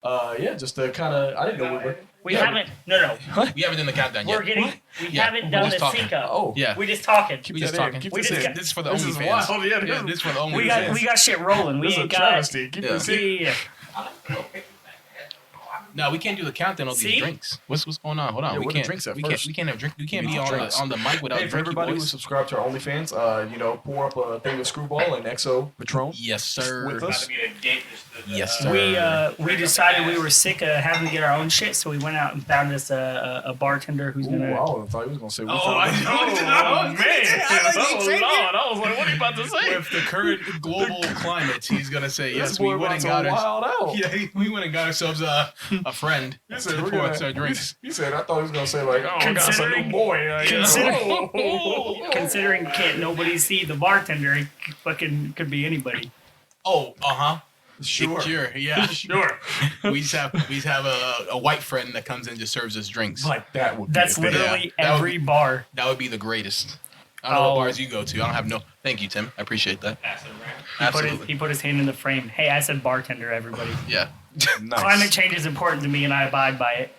Yeah, just to kind of. I didn't know we were. We haven't. No. We haven't done the countdown yet. We're getting. We haven't done the talking. sync up. Oh, Yeah. We just talking. We just talking. Keep We this just in. This is for the This is OnlyFans. wild. Yeah, This is for the OnlyFans. We got shit rolling. We This is a ain't got. travesty. Keep this in. Yeah. No, we can't do the countdown on See? these drinks. What's going on? Hold on. Yeah, we what are the can't. drinks at We first? can't have drink. We can't We be need drinks. on the mic without Hey, for drinking, everybody who boys. subscribe to our OnlyFans, pour up a thing of Screwball and XO Patron Yes, sir. with us. Yes, sir. We decided we were sick of having to get our own shit, so we went out and found us a bartender who's Ooh, gonna. I thought he was gonna say. Oh, I know. Oh man! Oh Lord! I was like, what are you about to say? With the current global climate, he's gonna say This yes. boy We went and about got to our. wild out. Yeah, we went and got ourselves a friend. He to said, we're pour gonna, us our drinks. he said, I thought he was gonna say like, oh, I got some new boy. Considering can't nobody see the bartender, he fucking could be anybody. Oh, Sure. Yeah, Sure. we just have a white friend that comes in and just serves us drinks. Like that would. That's be a thing. literally Yeah, that every bar. That would be the greatest. I don't know what Oh. bars you go to. I don't have no. Thank you, Tim. I appreciate that. Absolutely. He put his hand in the frame. Hey, I said bartender, everybody. Yeah. Nice. Climate change is important to me, and I abide by it.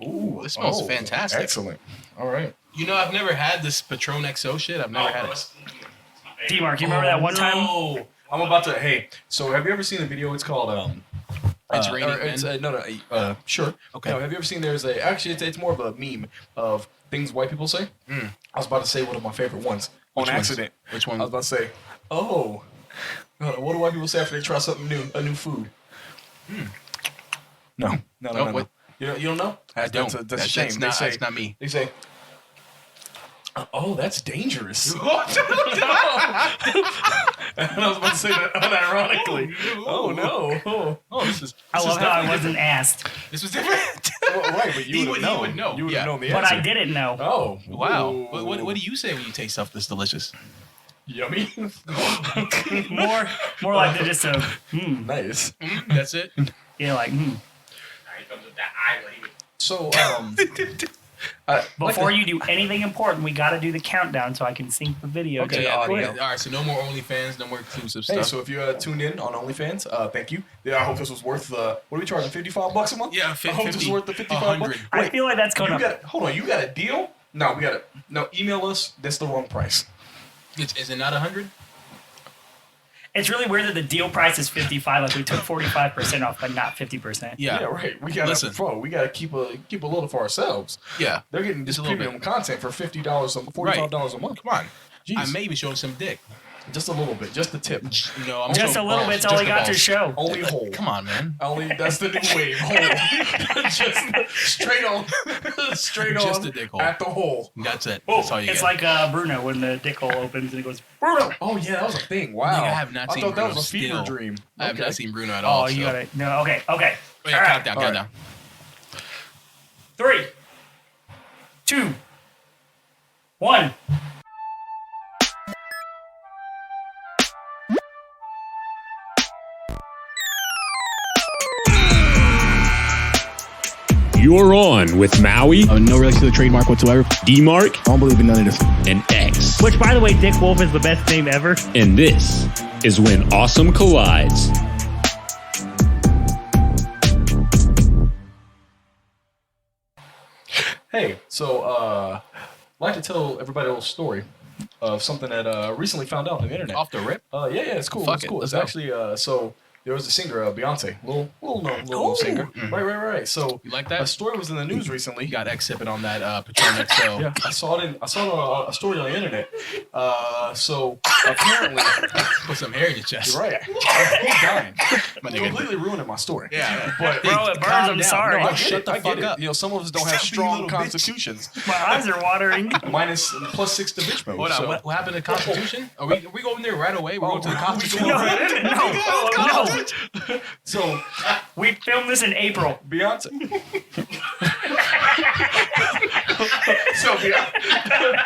Ooh, This smells fantastic. Excellent. All right. You know, I've never had this Patron XO shit. I've never had it. D-Mark, you remember that one time? No. I'm about to. Hey, so have you ever seen the video? It's called It's raining It's men? no. Sure. Okay. No, have you ever seen? There's a actually it's more of a meme of things white people say. I was about to say one of my favorite ones on Which ones? accident. Which one? I was about to say, oh, what do white people say after they try something new, a new food? No. Oh, what? You don't know? I don't. That's a shame. That's not, that's not me. They say, oh, that's dangerous. And I was about to say that unironically. Oh no. Oh, this is. I This love is how I definitely wasn't asked, different. This was different. Well, right, but you would He would know. You would Yeah. have known the but answer. I didn't know. Oh, Wow. Ooh. What do you say when you taste stuff that's delicious? Yummy. More like they're just a Nice. That's it. yeah, like So, Before you do anything important, we got to do the countdown so I can sync the video Okay, to the yeah, go audio. ahead. All right. So no more OnlyFans. No more exclusive hey, stuff. so if you tuned in on OnlyFans, thank you. Yeah, I hope this was worth what are we charging? $55 a month? Yeah, I hope this was worth the 55 100. bucks. I Wait, feel like that's going you to. got hold on. You got a deal? No, we got it. No, email us. That's the wrong price. Is it not 100? It's really weird that the deal price is 55. Like we took 45% off, but not 50%. Yeah. Yeah, right. We got Listen. to we got to keep a little for ourselves. Yeah. They're getting this Just a little premium content for $50, $45 a month. Come on. Jeez. I may even show some dick. Just a little bit, just a tip. No, I'm Just a showing little balls. bit's all we Just the got to balls. show. Only whole. Come on, man. Only that's the new wave. Hole. Just straight on. Straight on. Just the dick hole. At the hole. That's it. That's all you It's get. like Bruno when the dick hole opens and it goes, Bruno! Oh yeah, that was a thing. Wow. Nigga, I have not I seen thought that Bruno was a fever still. dream. I have Okay. not seen Bruno at all. Oh, you so. got it. No, okay. Oh, yeah, All right. countdown. 3, 2, 1. You're on with Maui, No relation to the trademark whatsoever. D-Mark, I don't believe in none of this. and X. Which, by the way, Dick Wolf is the best name ever. And this is When Awesome Collides. Hey, so I'd like to tell everybody a little story of something that recently found out on the internet. Off the rip? Yeah, it's cool. Fuck it's it, cool. let's It's go. actually so there was a singer, Beyonce, little known singer. Right. So You like that? a story was in the news recently. You got X sipping on that Patron XO. Yeah, I saw a story on the internet. So apparently, Put some hair in your chest. you're right. I'm dying. My You're nigga. completely ruining my story. Yeah. But Bro, it burns. Calm I'm down. sorry. No, I get shut it. the I get fuck it. up. You know, some of us don't have Stop, you strong little bitch. constitutions. My eyes are watering. Minus +6 to bitch mode. Hold on. so. What happened to the Constitution? Are we going there right away? We're going to the Constitution. No. So We filmed this in April. Beyonce. So Beyonce,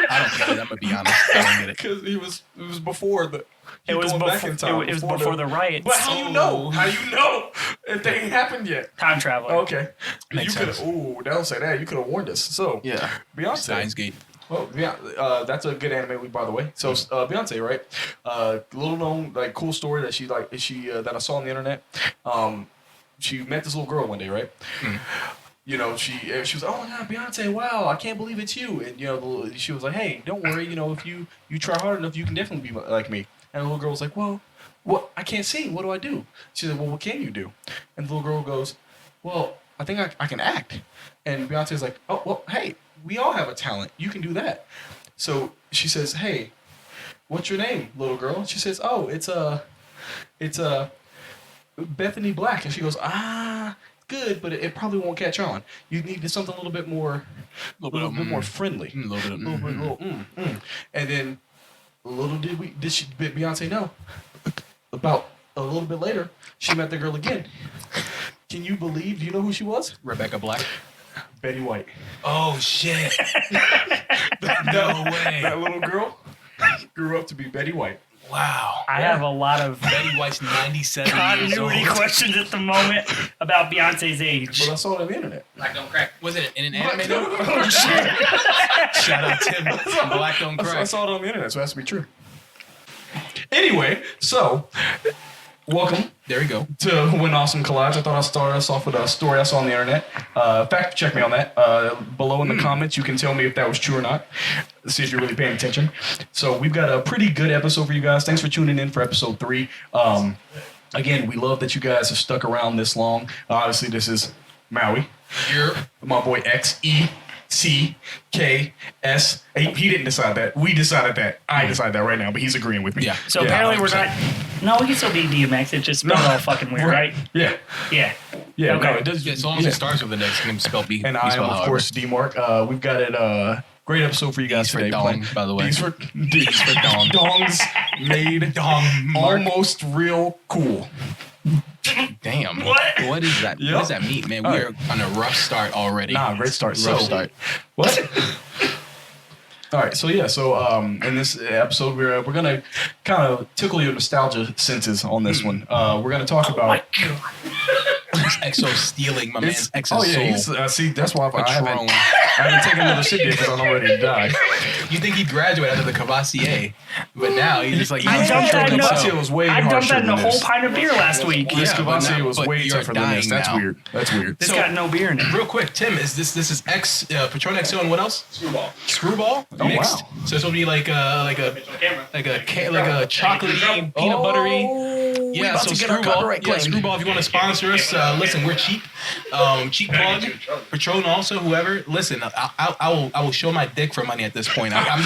I don't get it. I'm gonna be honest. I don't get it. because it was before the. It was going back in before, time. it was before the riots. But how you know? How you know if they ain't happened yet? Time traveler. Okay. Makes you could. sense. Ooh, don't say that. You could have warned us. So Yeah. Beyonce. Steins Gate. Well, yeah, that's a good anime week, by the way. So Beyonce, right? Little known, like, cool story that that I saw on the internet. she met this little girl one day, right? You know, she was like, oh my God, Beyonce, wow, I can't believe it's you. And, you know, she was like, hey, don't worry, you know, if you try hard enough, you can definitely be like me. And the little girl was like, well, I can't sing. What do I do? She said, well, what can you do? And the little girl goes, well, I think I can act. And Beyonce's like, oh, well, hey, we all have a talent. You can do that. So she says, hey, what's your name, little girl? She says, oh, it's Bethany Black. And she goes, good, but it probably won't catch on. You need something a little bit more friendly. And then little did Beyonce know, about a little bit later, she met the girl again. Can you believe? Do you know who she was? Rebecca Black. Betty White. Oh shit! No way. That little girl grew up to be Betty White. Wow. I have a lot of Betty White's 97 years old. continuity questions at the moment about Beyonce's age. But I saw it on the internet. Black Don't Crack. Was it in an anime though? Oh shit! Shout out Tim. Black Don't I Crack. saw it on the internet, so it has to be true. Anyway, so welcome There we go. to When Awesome Collides. I thought I'd start us off with a story I saw on the internet. Fact check me on that. Below in the comments, you can tell me if that was true or not. See if you're really paying attention. So we've got a pretty good episode for you guys. Thanks for tuning in for episode 3. Again, we love that you guys have stuck around this long. Obviously, this is Maui. You're My boy XECKS. He didn't decide that. We decided that. I decided that right now, but he's agreeing with me. Yeah. So apparently we're 100%. not. No, we can still be DMX. It's just spelled all fucking weird, right? Yeah. Yeah. Yeah. Okay. No, it does. Yeah, as long as it starts with the next name spelled B. And I am, of course, D-Mark. We've got a great episode for you guys D's for today. dong, by the way. D's for dong. Dongs made Dong Mark. almost real cool. Damn. What? Is that? Yep. What does that mean, man? All We're on a rough start already. Nah, great start. Rough start. What? All right, so in this episode we're gonna kind of tickle your nostalgia senses on this one. We're gonna talk about. Exo stealing my man's Exo Oh yeah, soul. he's see that's why I Patron. haven't taken another sip yet because I'm already to die. You think he'd graduate out of the Cavassier, but now he's just like, I yeah, dumped that in Cavassier a- was way I dumped harsher that in a than whole this. pint of beer last week. This Yeah, but Cavassier now- was but way you're tougher than this. dying That's now. weird. That's weird. This So- got no beer in it. Real quick, Tim, is this is X Patron XO and what else? Screwball. Oh, Mixed. wow. So this will be like a chocolatey, peanut buttery. Yeah, about so to get our Screwball. copyright Yeah, claim. Screwball. If you want to sponsor us, listen, we're cheap. Cheap plug. Patron also, whoever. Listen, I will show my dick for money at this point. I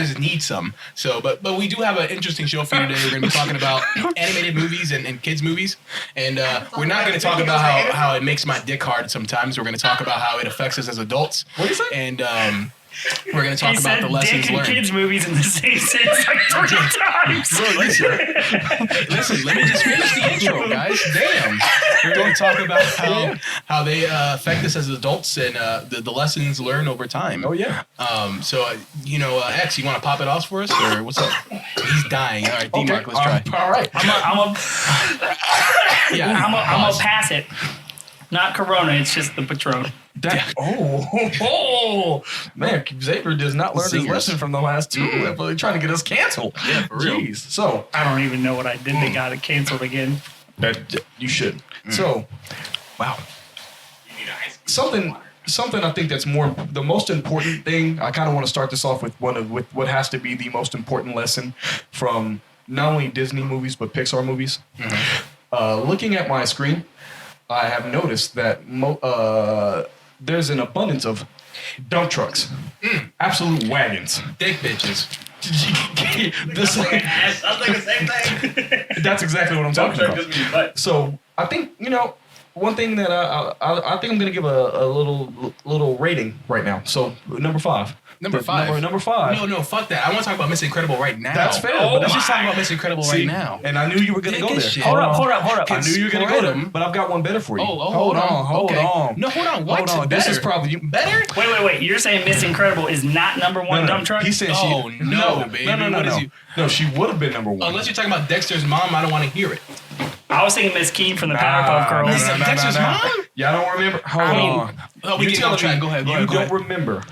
just need some. So, but we do have an interesting show for you today. We're going to be talking about animated movies and kids movies, and we're not going to talk about how it makes my dick hard sometimes. We're going to talk about how it affects us as adults. What do you say? And we're going to talk He about said the lessons dick and learned. kids movies in the same sentence like 3 times. Listen, let me just finish the intro, guys. Damn. We're going to talk about how they affect us as adults and the lessons learned over time. Oh yeah. X, you want to pop it off for us, or what's up? He's dying. All right, D-Mark, let's try. All right. I'm Yeah, gonna pass it. Not Corona, it's just the Patron. Man, Xavier does not learn his Singers. lesson from the last 2. They're trying to get us canceled. Yeah, for real. Jeez. So I don't even know what I did. They got it canceled again. that you should. So, wow. Something I think that's the most important thing. I kind of want to start this off with with what has to be the most important lesson from not only Disney movies but Pixar movies. Looking at my screen, I have noticed that there's an abundance of dump trucks, absolute wagons. Dick bitches. This, I was like the same thing. that's exactly what I'm talking about. So I think one thing that I think I'm gonna give a little rating right now. So number 5. Number 5. Number 5. No, fuck that. I want to talk about Miss Incredible right now. That's fair. But Let's let's just talk about Miss Incredible right now. And I knew you were gonna Dick go and there. shit. Hold up. I knew you were gonna go there. But I've got one better for you. Hold on. Hold on. No, hold on. What? Hold on. This Better? is probably Better? Wait. You're saying Miss Incredible is not number 1 dump truck? He said Oh, she. no, baby. No. What is you- No, she would have been number 1. Unless you're talking about Dexter's mom, I don't want to hear it. I was thinking Miss Keen from the Powerpuff Girls. Dexter's mom? Yeah, I don't remember. Hold on. Oh, we You're get telling off track. me Go ahead. You don't remember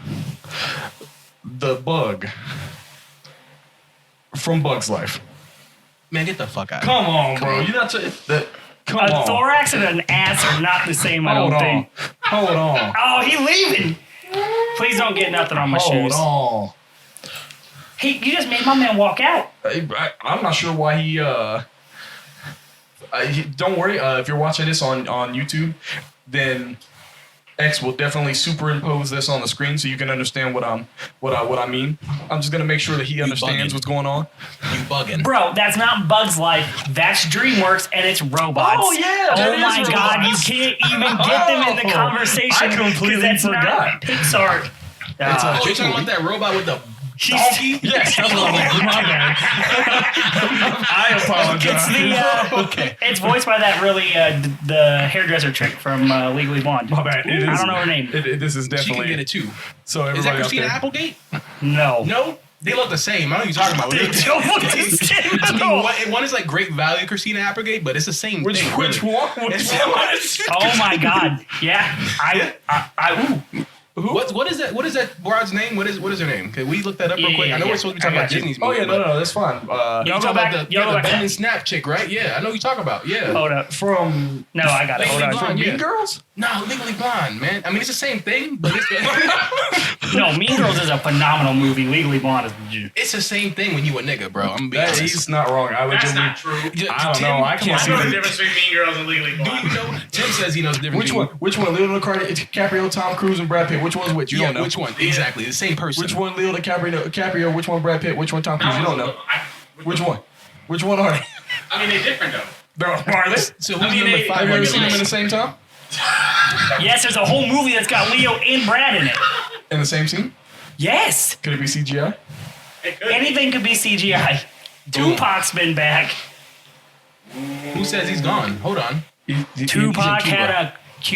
the bug from Bug's Life. Man, get the fuck out. Come on, bro. You're not that. Come A on. thorax and an ass are not the same, I Hold don't on. think. Hold on. Oh, he leaving. Please don't get nothing on my Hold shoes. on. Hey, you just made my man walk out. I'm not sure why he. Don't worry. If you're watching this on YouTube, then X will definitely superimpose this on the screen so you can understand what I mean. I'm just gonna make sure that he understands bugging. what's going on. You bugging. Bro, that's not Bugs Life. That's DreamWorks, and it's robots. Oh, yeah, Oh that is my God, you robots. can't even get them in the Oh, conversation. I completely 'cause that's forgot. not Pixar. Oh, you're talking about that robot with the donkey? Yes, that's what I'm like. My bad. I apologize. It's the Okay. it's voiced by that really the hairdresser chick from Legally Blonde. My bad. It I is- don't know her name. This is She definitely. can get it too. So everybody Is that out Christina there. Applegate? No. No? They look the same. I know what you're talking about. They don't look the same at all. One is like Great Value Christina Applegate, but it's the same Which thing. which really. one? Which one? Oh my God! Yeah, ooh. What is that broad's name? What is her name? Can we look that up real Yeah, quick? I know yeah. we're supposed to be talking I about got you. Disney's Oh movie. yeah, no, that's fine. You Y'all go talking back- about the y'all go back. bend and snap chick, right? Yeah, I know what you're talking about. Yeah. Hold up. From No, I got it. Hold Legally on. Blonde. Mean Yeah. Girls. No, Legally Blonde, man. I mean, it's the same thing, but No, Mean Girls is a phenomenal movie. Legally Blonde is. it's the same thing when you a nigga, bro. I'm gonna be That, honest. he's not wrong. I That's legitimately. not true. I don't know. I can't I see know the the difference between Mean Girls and Legally Do Blonde. you know? Tim says he knows the difference. Which one? Which one? Leo DiCaprio, Tom Cruise, and Brad Pitt. Which one's which? You Yeah, don't know. which one? Exactly, the same person. Which one? Leo DiCaprio. Which one? Brad Pitt. Which one? Tom Cruise. You don't know. Which one? Which one are they? I mean, they're different though. Are they? So I who's mean, number they- five? Have you on ever your seen them in the list? same time? Yes, there's a whole movie that's got Leo and Brad in it. In the same scene? Yes, Could it be CGI? It could. anything could be CGI. Tupac's been back. Who says he's gone? Hold on. Tupac had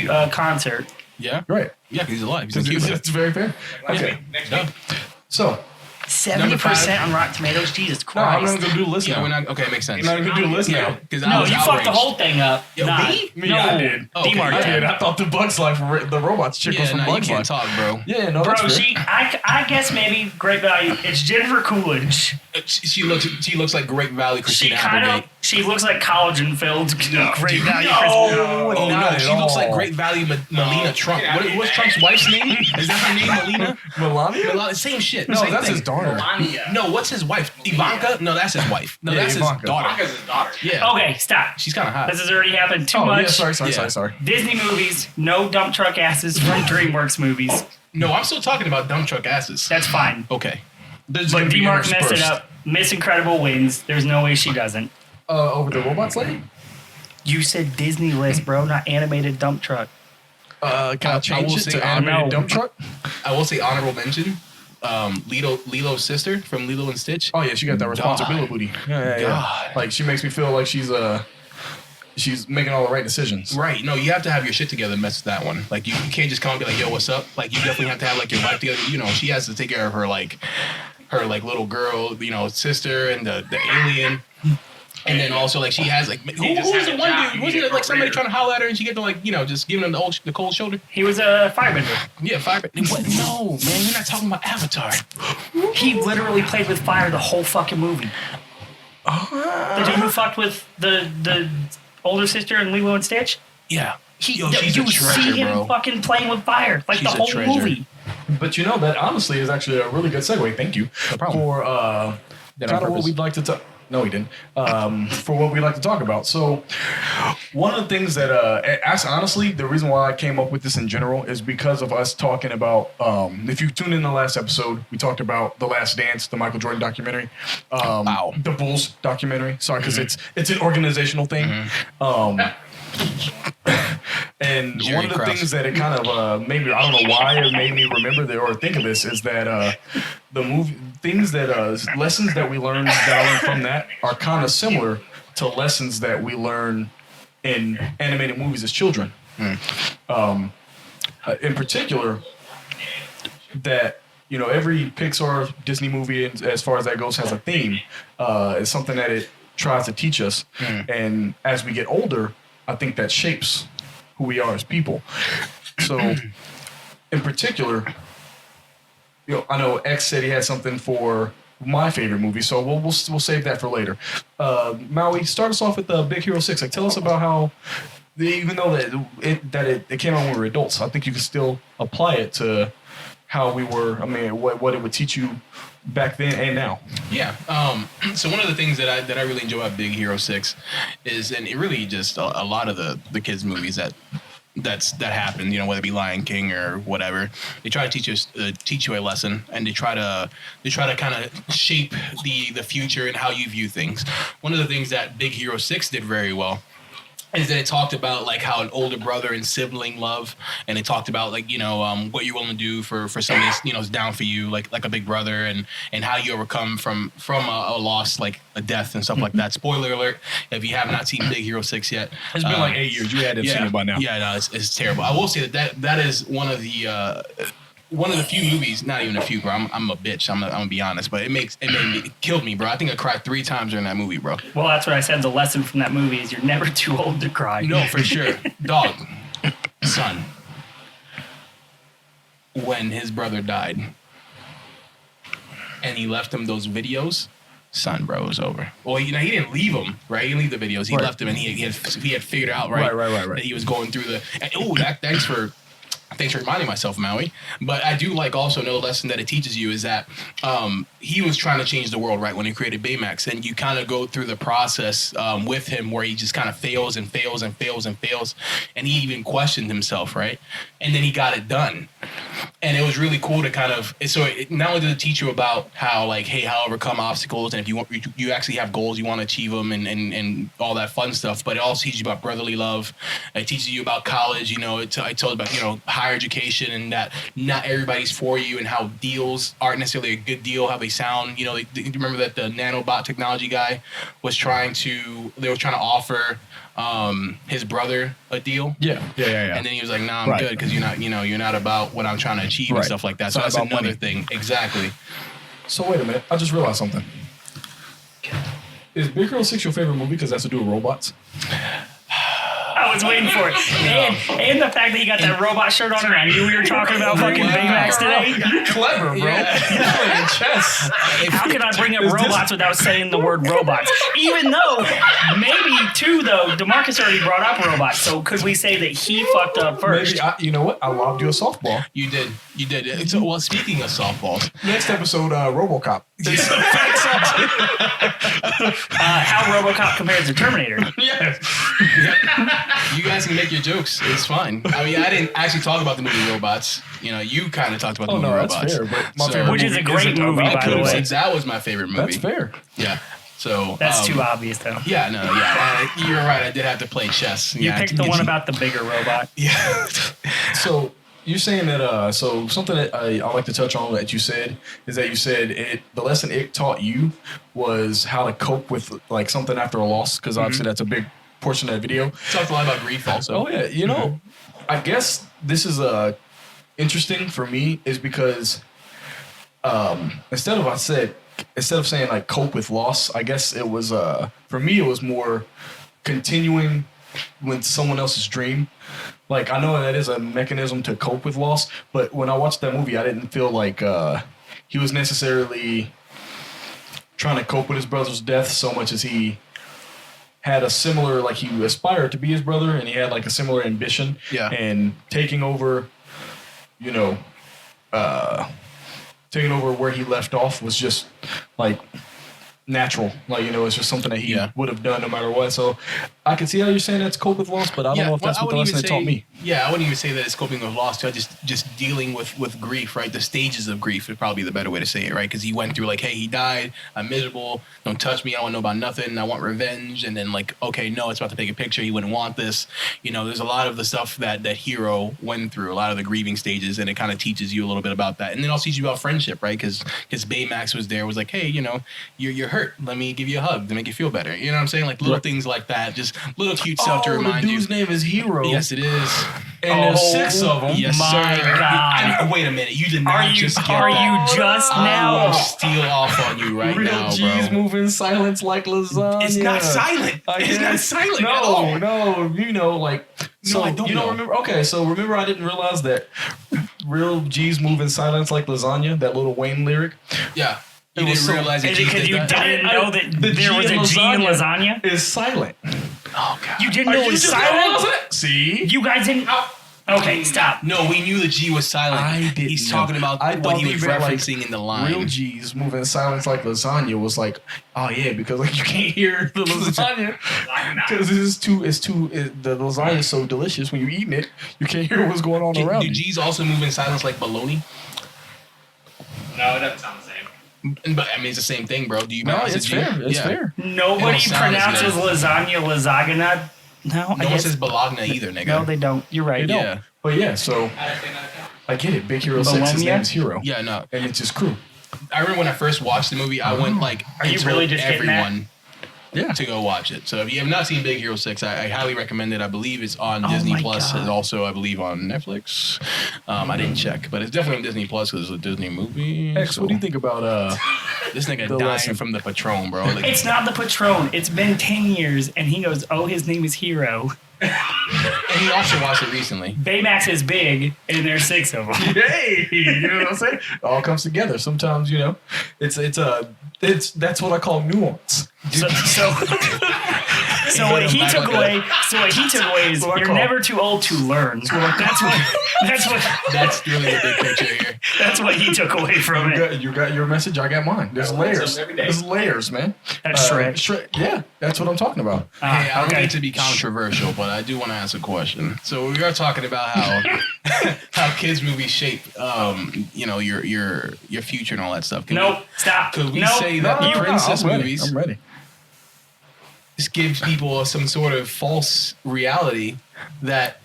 a concert. Yeah. Right. Yeah, 'cause he's alive. He's in Cuba. It's very fair. Okay. Next Duh. week. So, 70% on Rotten Tomatoes. Jesus no, I'm Christ! not gonna do the list Yeah, now. we're not. Okay, makes sense. I'm not gonna do the list now. Because No, you fucked the whole thing up. Yo, Nah, me? Me, no, I did. Oh, okay. D-Mark I did. did. I thought the Bugs Life, the robots chick was Yeah, from no, you Bugs can't Life. talk, bro. Yeah, no, Bro, that's fair. I guess maybe great value. It's Jennifer Coolidge. She looks like Great Value She Christina kind Applegate. of she looks like collagen filled great value. No. Oh Not no, at she looks like all. Great Value Melina Trump. What's Trump's wife's name? Is that her name, Melina? Melania? Melania? Same shit. No, same that's thing. his daughter. Melania. No, what's his wife? Ivanka? No, that's his wife. No, Yeah, that's Ivanka. his daughter. Ivanka's his daughter. Yeah. Okay, stop. She's kind of hot. This has already happened too Oh, much. yeah, sorry. Yeah. Disney movies, no dump truck asses from DreamWorks movies. No, I'm still talking about dump truck asses. That's fine. Okay. There's But gonna be D-Mark messed it interspersed. up. Miss Incredible wins. There's no way she doesn't. Over the robots lady? You said Disney list, bro, not animated dump truck. Can I I will change it say to I animated know. dump truck? I will say honorable mention. Lilo's sister from Lilo and Stitch. Oh yeah, she got that responsibility. Yeah. God. Like she makes me feel like she's making all the right decisions. Right. No, you have to have your shit together to mess with that one. Like you can't just come and be like, yo, what's up? Like you definitely have to have like your life together. You know, she has to take care of her little girl, sister and the alien. And then also like she has like who just was had the a one job, dude? you Wasn't need it a like somebody career. trying to holler at her and she get to like, just giving him the cold shoulder? He was a firebender. Yeah, fire. What? No, man, we're not talking about Avatar. He literally played with fire the whole fucking movie. The dude who fucked with the older sister in Lilo and Stitch. Yeah. You She's a see treasure, him bro. fucking playing with fire like She's the a whole treasure. movie. But you know that honestly is actually a really good segue. Thank you problem. for Did kind on of what purpose. we'd like to talk. No, he didn't. For what we'd like to talk about. So, one of the things that, honestly, the reason why I came up with this in general is because of us talking about. If you tuned in the last episode, we talked about The Last Dance, the Michael Jordan documentary, the Bulls documentary. Sorry, because it's an organizational thing. And Jerry one of the Krause. things that it kind of maybe I don't know why it made me remember that or think of this is that the movie things that lessons that we learned from that are kind of similar to lessons that we learn in animated movies as children. In particular, that every Pixar Disney movie as far as that goes has a theme. It's something that it tries to teach us, and as we get older, I think that shapes who we are as people. So, in particular, I know X said he had something for my favorite movie. So we'll save that for later. Maui, start us off with Big Hero 6. Like, tell us about how, even though it came out when we were adults, I think you can still apply it to how we were. I mean, what it would teach you back then and now. Yeah. So one of the things that I really enjoy about Big Hero 6 is, and it really just a lot of the kids movies that happen, you know, whether it be Lion King or whatever, they try to teach you a lesson, and they try to kind of shape the future and how you view things. One of the things that Big Hero 6 did very well is that it talked about like how an older brother and sibling love, and it talked about like, you know, what you're willing to do for somebody that's, you know, is down for you, like a big brother, and how you overcome from a loss, like a death and stuff like that. Spoiler alert, if you have not seen Big Hero 6 yet. It's been like 8 years. You had to have seen it by now. Yeah, no, it's terrible. I will say that is one of the few movies, not even a few, bro. I'm a bitch. I'm gonna be honest, but it killed me, bro. I think I cried 3 times during that movie, bro. Well, that's what I said. The lesson from that movie is you're never too old to cry. No, for sure. Dog, son, when his brother died and he left him those videos, son, bro, it was over. Well, you know, he didn't leave him, right? He didn't leave the videos. He left him, and he had figured out, right? That he was going through thanks for reminding myself, Maui. But I do like also another lesson that it teaches you is that he was trying to change the world, right, when he created Baymax. And you kind of go through the process with him where he just kind of fails and fails and fails and fails. And he even questioned himself, right? And then he got it done. And it was really cool to kind of, so it not only did it teach you about how, like, hey, how to overcome obstacles, and if you actually have goals, you want to achieve them, and all that fun stuff, but it also teaches you about brotherly love. It teaches you about college, you know, it told about, you know, higher education, and that not everybody's for you, and how deals aren't necessarily a good deal, how they sound. You know, do you remember that the nanobot technology guy was trying to offer his brother a deal? Yeah. And then he was like, "Nah, I'm good, because you're not about what I'm trying to achieve and stuff like that." So that's another money. thing. Exactly. So wait a minute, I just realized something. Is Big Hero 6 your favorite movie because that's to do with robots? I was waiting for it. And the fact that he got that robot shirt on, and I knew we were talking about fucking Baymax today. You're clever, bro. You're playing chess. How can I bring up robots without saying the word robots? Even though, maybe too, though, DeMarcus already brought up robots, so could we say that he fucked up first? Maybe you know what? I lobbed you a softball. You did. So, well, speaking of softballs, Next episode, Robocop. How Robocop compares to Terminator. yeah. You guys can make your jokes. It's fine. I mean, I didn't actually talk about the movie Robots. You know, you kind of talked about the movie Robots. That's fair. But my favorite Which is a movie great isn't movie, about by the way. robots. That was my favorite movie. That's fair. Yeah. So That's too obvious, though. Yeah, no, yeah. You're right. I did have to play chess. You picked the one about the bigger robot. Yeah. So you're saying that so something that I like to touch on that you said is that you said the lesson it taught you was how to cope with like something after a loss, because obviously that's a big portion of that video. Talked a lot about grief also. Oh yeah, you know, I guess this is interesting for me is because instead of saying like cope with loss, I guess it was for me it was more continuing with someone else's dream. Like, I know that is a mechanism to cope with loss, but when I watched that movie, I didn't feel like he was necessarily trying to cope with his brother's death so much as he had a similar, like, he aspired to be his brother, and he had like a similar ambition. Yeah. And taking over, you know, taking over where he left off was just like natural. Like, you know, it's just something that he would have done no matter what. So I can see how you're saying that's cope with loss, but I don't know if that's what the lesson it taught me. Yeah, I wouldn't even say that it's coping with loss. Just dealing with grief, right? The stages of grief would probably be the better way to say it, right? Because he went through like, hey, he died. I'm miserable. Don't touch me. I don't want to know about nothing. I want revenge. And then like, okay, no, it's about to take a picture. He wouldn't want this. You know, there's a lot of the stuff that Hero went through, a lot of the grieving stages, and it kind of teaches you a little bit about that. And then also teaches you about friendship, right? Because Baymax was there, was like, hey, you know, you're hurt. Let me give you a hug to make you feel better. You know what I'm saying? Like little things like that. Just little cute stuff to remind you. The dude's name is Hero. Yes, it is. And there's 6 of them. Yes, my sir. God. Wait a minute. You did not just get Are that. you just I now? will steal off on you right Real now, G's bro. moving silence like lasagna. It's not silent. It's not silent at all. No, you know, like, so I don't you don't know. remember? Okay, so remember I didn't realize that real G's moving silence like lasagna, that Lil Wayne lyric. Yeah. You was didn't so- realize Is it because you that? didn't know that there was a G in lasagna? Is silent. Oh god. You didn't know it was silent? See? You guys didn't. Okay, stop. No, we knew the G was silent. I didn't He's know. talking about I what thought he he was meant, like, referencing in the line. Real G's moving in silence like lasagna was like, oh yeah, because like you can't hear the lasagna because the lasagna is so delicious when you're eating it, you can't hear what's going on around Do you. G's also move in silence like bologna? No, it doesn't sound the same. But I mean, it's the same thing, bro. Do you No, pronounce it's it G? fair. It's Yeah. fair. Nobody It don't sound as pronounces good. lasagna lasagna. No, No I one guess. says bologna either, nigga. No, they don't. You're right. They don't. Yeah. But yeah, so I get it. Big Hero 6, his Bologna? name is Hero. Yeah, no. And it's his crew. I remember when I first watched the movie, I went like, Are you and really told just getting that? everyone Yeah. to go watch it. So if you have not seen Big Hero 6, I highly recommend it. I believe it's on Oh Disney my Plus. God. It's also, I believe, on Netflix. I didn't check, but it's definitely on Disney Plus because it's a Disney movie. X, So what do you think about this nigga the dying lesson? from the Patron, bro. Like, It's not the Patron. It's been 10 years, and he goes, "Oh, his name is Hero." and he also watched it recently. Baymax is big, and there's 6 of them. Hey, you know what I'm saying? It all comes together. Sometimes, you know, it's that's what I call nuance. So what he took away is What I you're call- never too old to learn. That's really the big picture here. That's what he took away from it. You got your message. I got mine. There's layers. every day. There's layers, man. That's Shrek. Yeah, that's what I'm talking about. Hey, I don't okay. need to be controversial, but I do want to ask a question. So we are talking about how kids movies shape, you know, your future and all that stuff. Nope. Stop. Could we Nope. say that the princess I'm ready. movies I'm ready. just gives people some sort of false reality that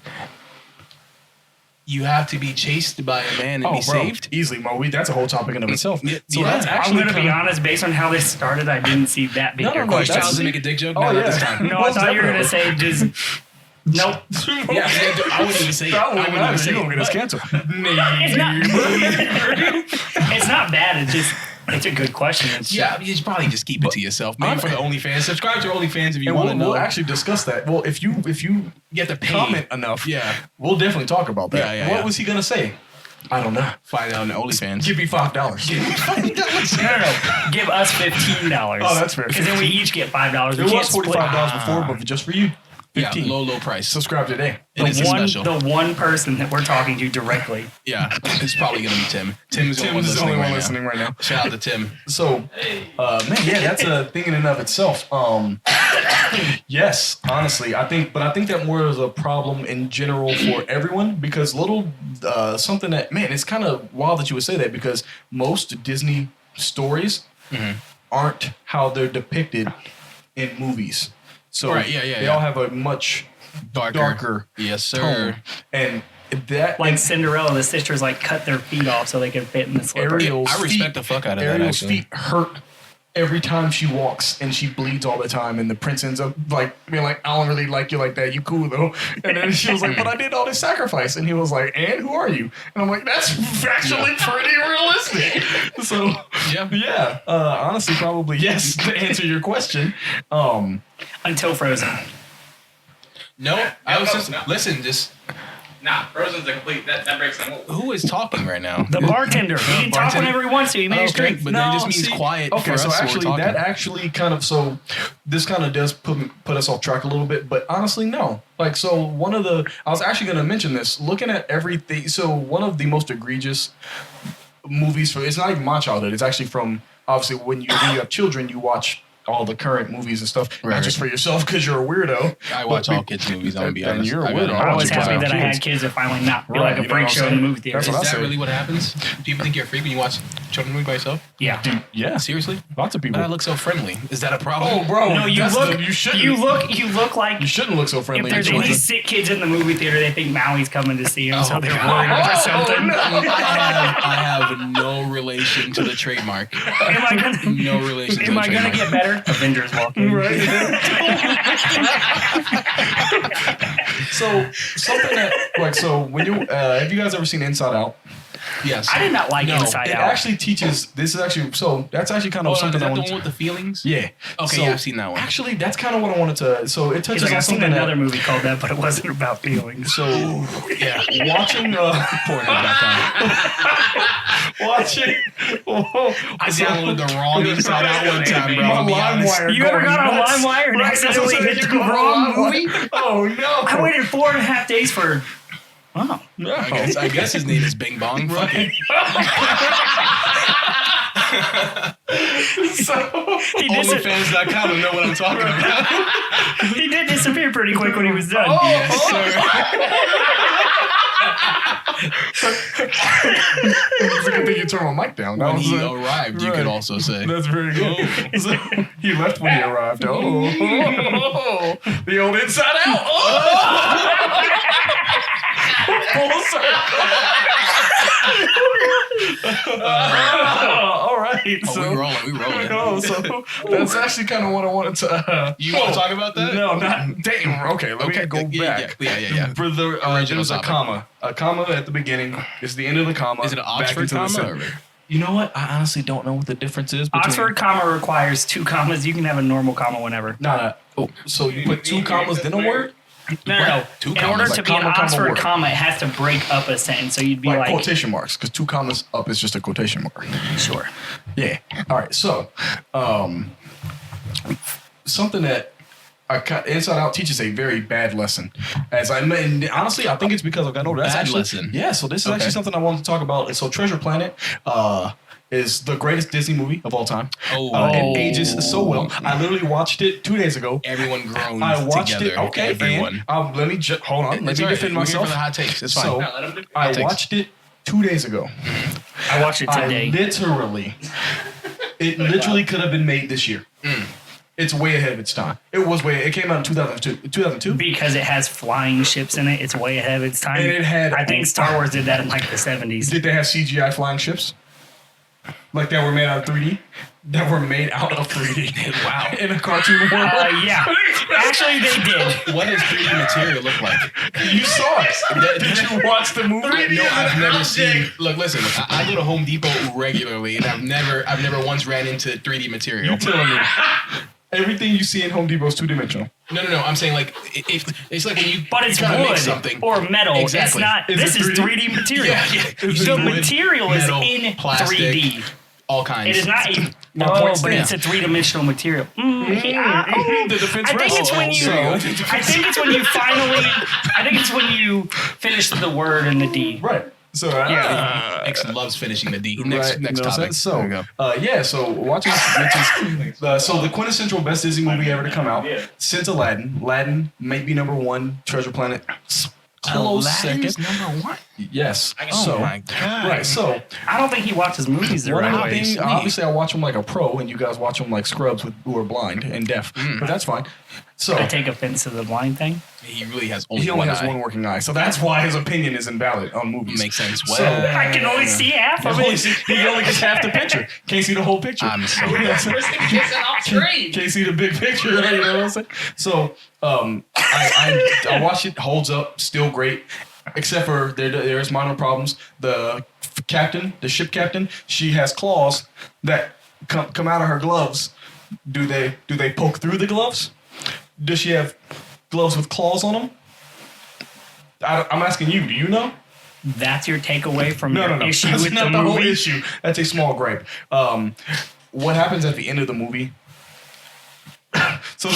you have to be chased by a man and be saved? Easily, Mo. That's a whole topic in of itself. Yeah, So yeah. that's I'm actually going to be kinda- honest. Based on how this started, I didn't see that being your no, question. that's- Child to make a dick joke? Oh, No, not yeah. this time. No, I Most thought you were going to say definitely. just. Nope. Yeah, I wouldn't even say it. I wouldn't even say You don't it. get us canceled. It's not. It's not bad. It's a good question. It's Yeah, you should probably just keep it to yourself. Maybe for the OnlyFans. Subscribe to OnlyFans if you And want to know. we'll actually discuss that. Well, if you You have to pay. comment enough, Yeah. we'll definitely talk about that. Yeah, What yeah. was he gonna say? I don't know. Find out on the OnlyFans. Give me $5. No. Give us $15. Oh, that's fair. Because then we each get $5. We It can't was $45 before, but just for you, Yeah, 15. low price. Subscribe today. And it's a special. The one person that we're talking to directly. Yeah, it's probably gonna be Tim. Tim's the one Tim's the only one listening listening right now. Shout out to Tim. So, man, yeah, that's a thing in and of itself. Yes, honestly, I think that more is a problem in general for everyone because something that, man, it's kind of wild that you would say that because most Disney stories aren't how they're depicted in movies. So Right, yeah, they yeah. all have a much darker Yes, sir. tone, and that Like Cinderella, the sisters like cut their feet off so they could fit in the slipper. Ariel's I respect feet, the fuck out of that, Ariel's actually. feet hurt every time she walks, and she bleeds all the time. And the prince ends up like being like, "I don't really like you like that. You cool though." And then she was like, "But I did all this sacrifice." And he was like, "And who are you?" And I'm like, "That's actually pretty realistic." So yeah. Honestly, probably yes to answer your question. Until Frozen. No, I was just No. listen. Just Nah, Frozen's a complete. That breaks the mold. who is talking right now? The bartender. He can talk bartender. whenever he wants to. He made his Okay, drink. but then it just means quiet. Okay, for so us when we're actually, talking. that actually kind of this kind of does put us off track a little bit. But honestly, no. Like, so I was actually going to mention this. Looking at everything, so one of the most egregious movies it's not even my childhood. It's actually from obviously when you have children, you watch all the current movies and stuff, Right. not just for yourself because you're a weirdo. I watch all kids' movies. I'm gonna be And honest. you're a I gotta weirdo. watch I was it. happy that I kids. had kids that finally not be Right, like a you know freak what I'm show in the saying? movie theater. That's Is what I that say. really what happens? People think you're a freak when you watch children's movie by yourself? Yeah. Dude, yeah, Seriously? lots of people. But I look so friendly. Is that a problem? Oh, bro, No, you that's look. you shouldn't. You look like. You shouldn't look so If friendly. there's to any children. sick kids in the movie theater, they think Maui's coming to see them, so Oh, they're God. worried for something. I have no relation to the trademark. Am I gonna? No relation to Am the I gonna trademark. get better? Avengers walking. So something that so when you have you guys ever seen Inside Out? Yes. I did not like No, Inside It Out. actually teaches. This is actually that's actually kind of Oh, is something that I the wanted. one with the feelings? Yeah. Okay, So, yeah, I've seen that one. Actually, that's kind of what I wanted to. So it He's touches like, on I've seen something another that. movie called that, but it wasn't about feelings. So Yeah. watching Watch it. Whoa. I downloaded the wrong Inside Out one time, bro. I'll be honest. You ever got on LimeWire and accidentally hit the wrong movie? Oh no! I waited 4.5 days for. Wow. I guess his name is Bing Bong. Fuck it. So OnlyFans.com will know what I'm talking about. he did disappear pretty quick when he was done. Yes, sir. It's a good thing you turn my mic down. When he arrived, you could also say. That's very good. So, he left when he arrived. The old Inside Out. Full circle. All right. We rolling. So that's actually kind of what I wanted to. You want to talk about that? No, not. Damn. Okay, let me go back. Yeah. For the there's a comma. A comma at the beginning is the end of the comma. Is it an Oxford comma? You know what? I honestly don't know what the difference is. Oxford comma requires 2 commas. You can have a normal comma whenever. No. Oh, so you put 2 commas then a word? No. 2 In commas. order to Like be an comma, Oxford word. comma, it has to break up a sentence. So you'd be Like like quotation marks, because 2 commas up is just a quotation mark. sure. Yeah. All right. So, something that Inside Out teaches a very bad lesson. As I mean, honestly, I think it's because I've got older. That's Bad actually, lesson. Yeah. So this is actually something I wanted to talk about. So Treasure Planet. Is the greatest Disney movie of all time. It ages so well. I literally watched it 2 days ago. Everyone groans I watched together. it. Okay, everyone. and, let me hold on. Let me defend myself. For the hot takes. It's fine. So I watched it 2 days ago. I watched it today. It literally could have been made this year. It's way ahead of its time. It came out in 2002. Because it has flying ships in it, it's way ahead of its time. And it had- I think Star Wars did that in like the 70s. Did they have CGI flying ships? Like that were made out of 3D? That were made out of 3D. Wow. In a cartoon world? Yeah. Actually, they did. What does 3D material look like? You saw it. Did you watch the movie? No, I've never seen. Look, listen. I go to Home Depot regularly, and I've never once ran into 3D material. You're telling me. Everything you see in Home Depot is 2-dimensional. No. I'm saying like if it's like when you. But it's try to make wood something or metal. Exactly. It's not. This is 3D material. Yeah. The Wood, material is metal, in plastic, 3D. all kinds. It is not. My Oh, point but it's stands. a 3-dimensional material. The defense I think it's when you. I think it's when you finally. I think it's when you finish the word and the D. Right. So X loves finishing the D. Next You know what I'm topic. saying? There So we go. so watching so the quintessential best Disney movie ever to come out since Aladdin. Aladdin may be number 1. Treasure Planet close Aladdin's second. number 1. Yes. Oh my god. Right. So I don't think he watches movies the right way. obviously I watch them like a pro, and you guys watch them like scrubs who are blind and deaf. But that's fine. So I take offense to the blind thing. He really has he only only one has eye. one working eye, so that's why his opinion is invalid on movies. Makes sense. So- Well, I can only see half of it. He only gets half the picture. Can't see the whole picture. I'm so Can't see the big picture. You know what I'm saying? So I watched it. Holds up. Still great. Except for there's minor problems. The ship captain, she has claws that come out of her gloves. Do they poke through the gloves? Does she have gloves with claws on them? I'm asking you. Do you know? That's your takeaway from No. your issue That's with not the the whole movie. issue. That's a small gripe. What happens at the end of the movie? So I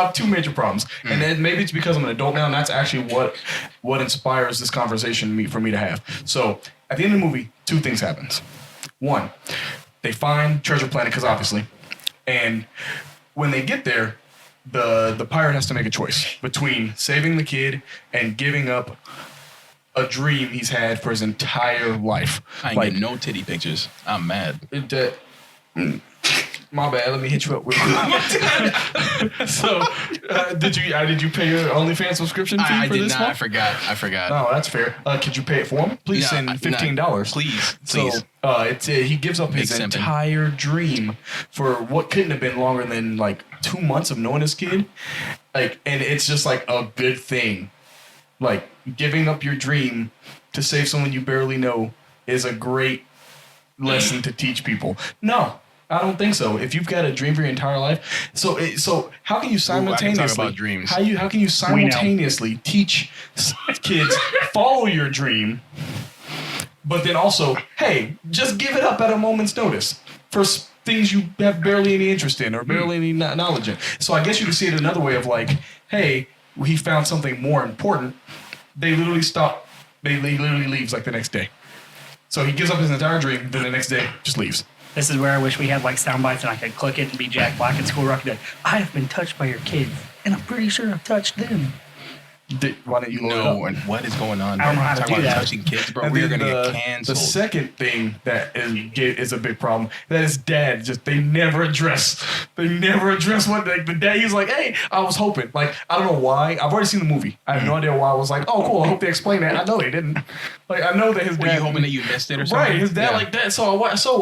have 2 major problems, and then maybe it's because I'm an adult now, and that's actually what inspires this conversation for me to have. So at the end of the movie, 2 things happens. 1, they find Treasure Planet, because obviously, and when they get there, the pirate has to make a choice between saving the kid and giving up a dream he's had for his entire life. I ain't getting no titty pictures. I'm mad. My bad. Let me hit you up with. So, did you pay your OnlyFans subscription fee I for did this not. month? I forgot. Oh, that's fair. Could you pay it for him? Please Yeah, send $15. Please. So he gives up his Big simping. entire dream for what couldn't have been longer than like 2 months of knowing his kid, and it's just like a good thing. Like giving up your dream to save someone you barely know is a great lesson to teach people. No, I don't think so. If you've got a dream for your entire life, so how can you simultaneously talk about dreams. How can you simultaneously teach kids follow your dream, But then also, hey, just give it up at a moment's notice for things you have barely any interest in or barely any knowledge in. So I guess you can see it another way of like, hey, he found something more important. They literally stop. He literally leaves like the next day. So he gives up his entire dream. Then the next day, just leaves. This is where I wish we had like sound bites and I could click it and be Jack Black in School Rock. Like, I have been touched by your kids, and I'm pretty sure I've touched them. Why didn't you load it No, up? and what is going on? I don't know how to Talking do about that. touching kids, bro. And We're then gonna get canceled. The second thing that is a big problem that his dad they never address what the dad. He's like, hey, I was hoping, like, I don't know why. I've already seen the movie. I have no idea why. I was like, oh cool. I hope they explain that. I know they didn't. Like, I know that his Were dad. you hoping that you missed it or something? Right, his dad Yeah. like that. So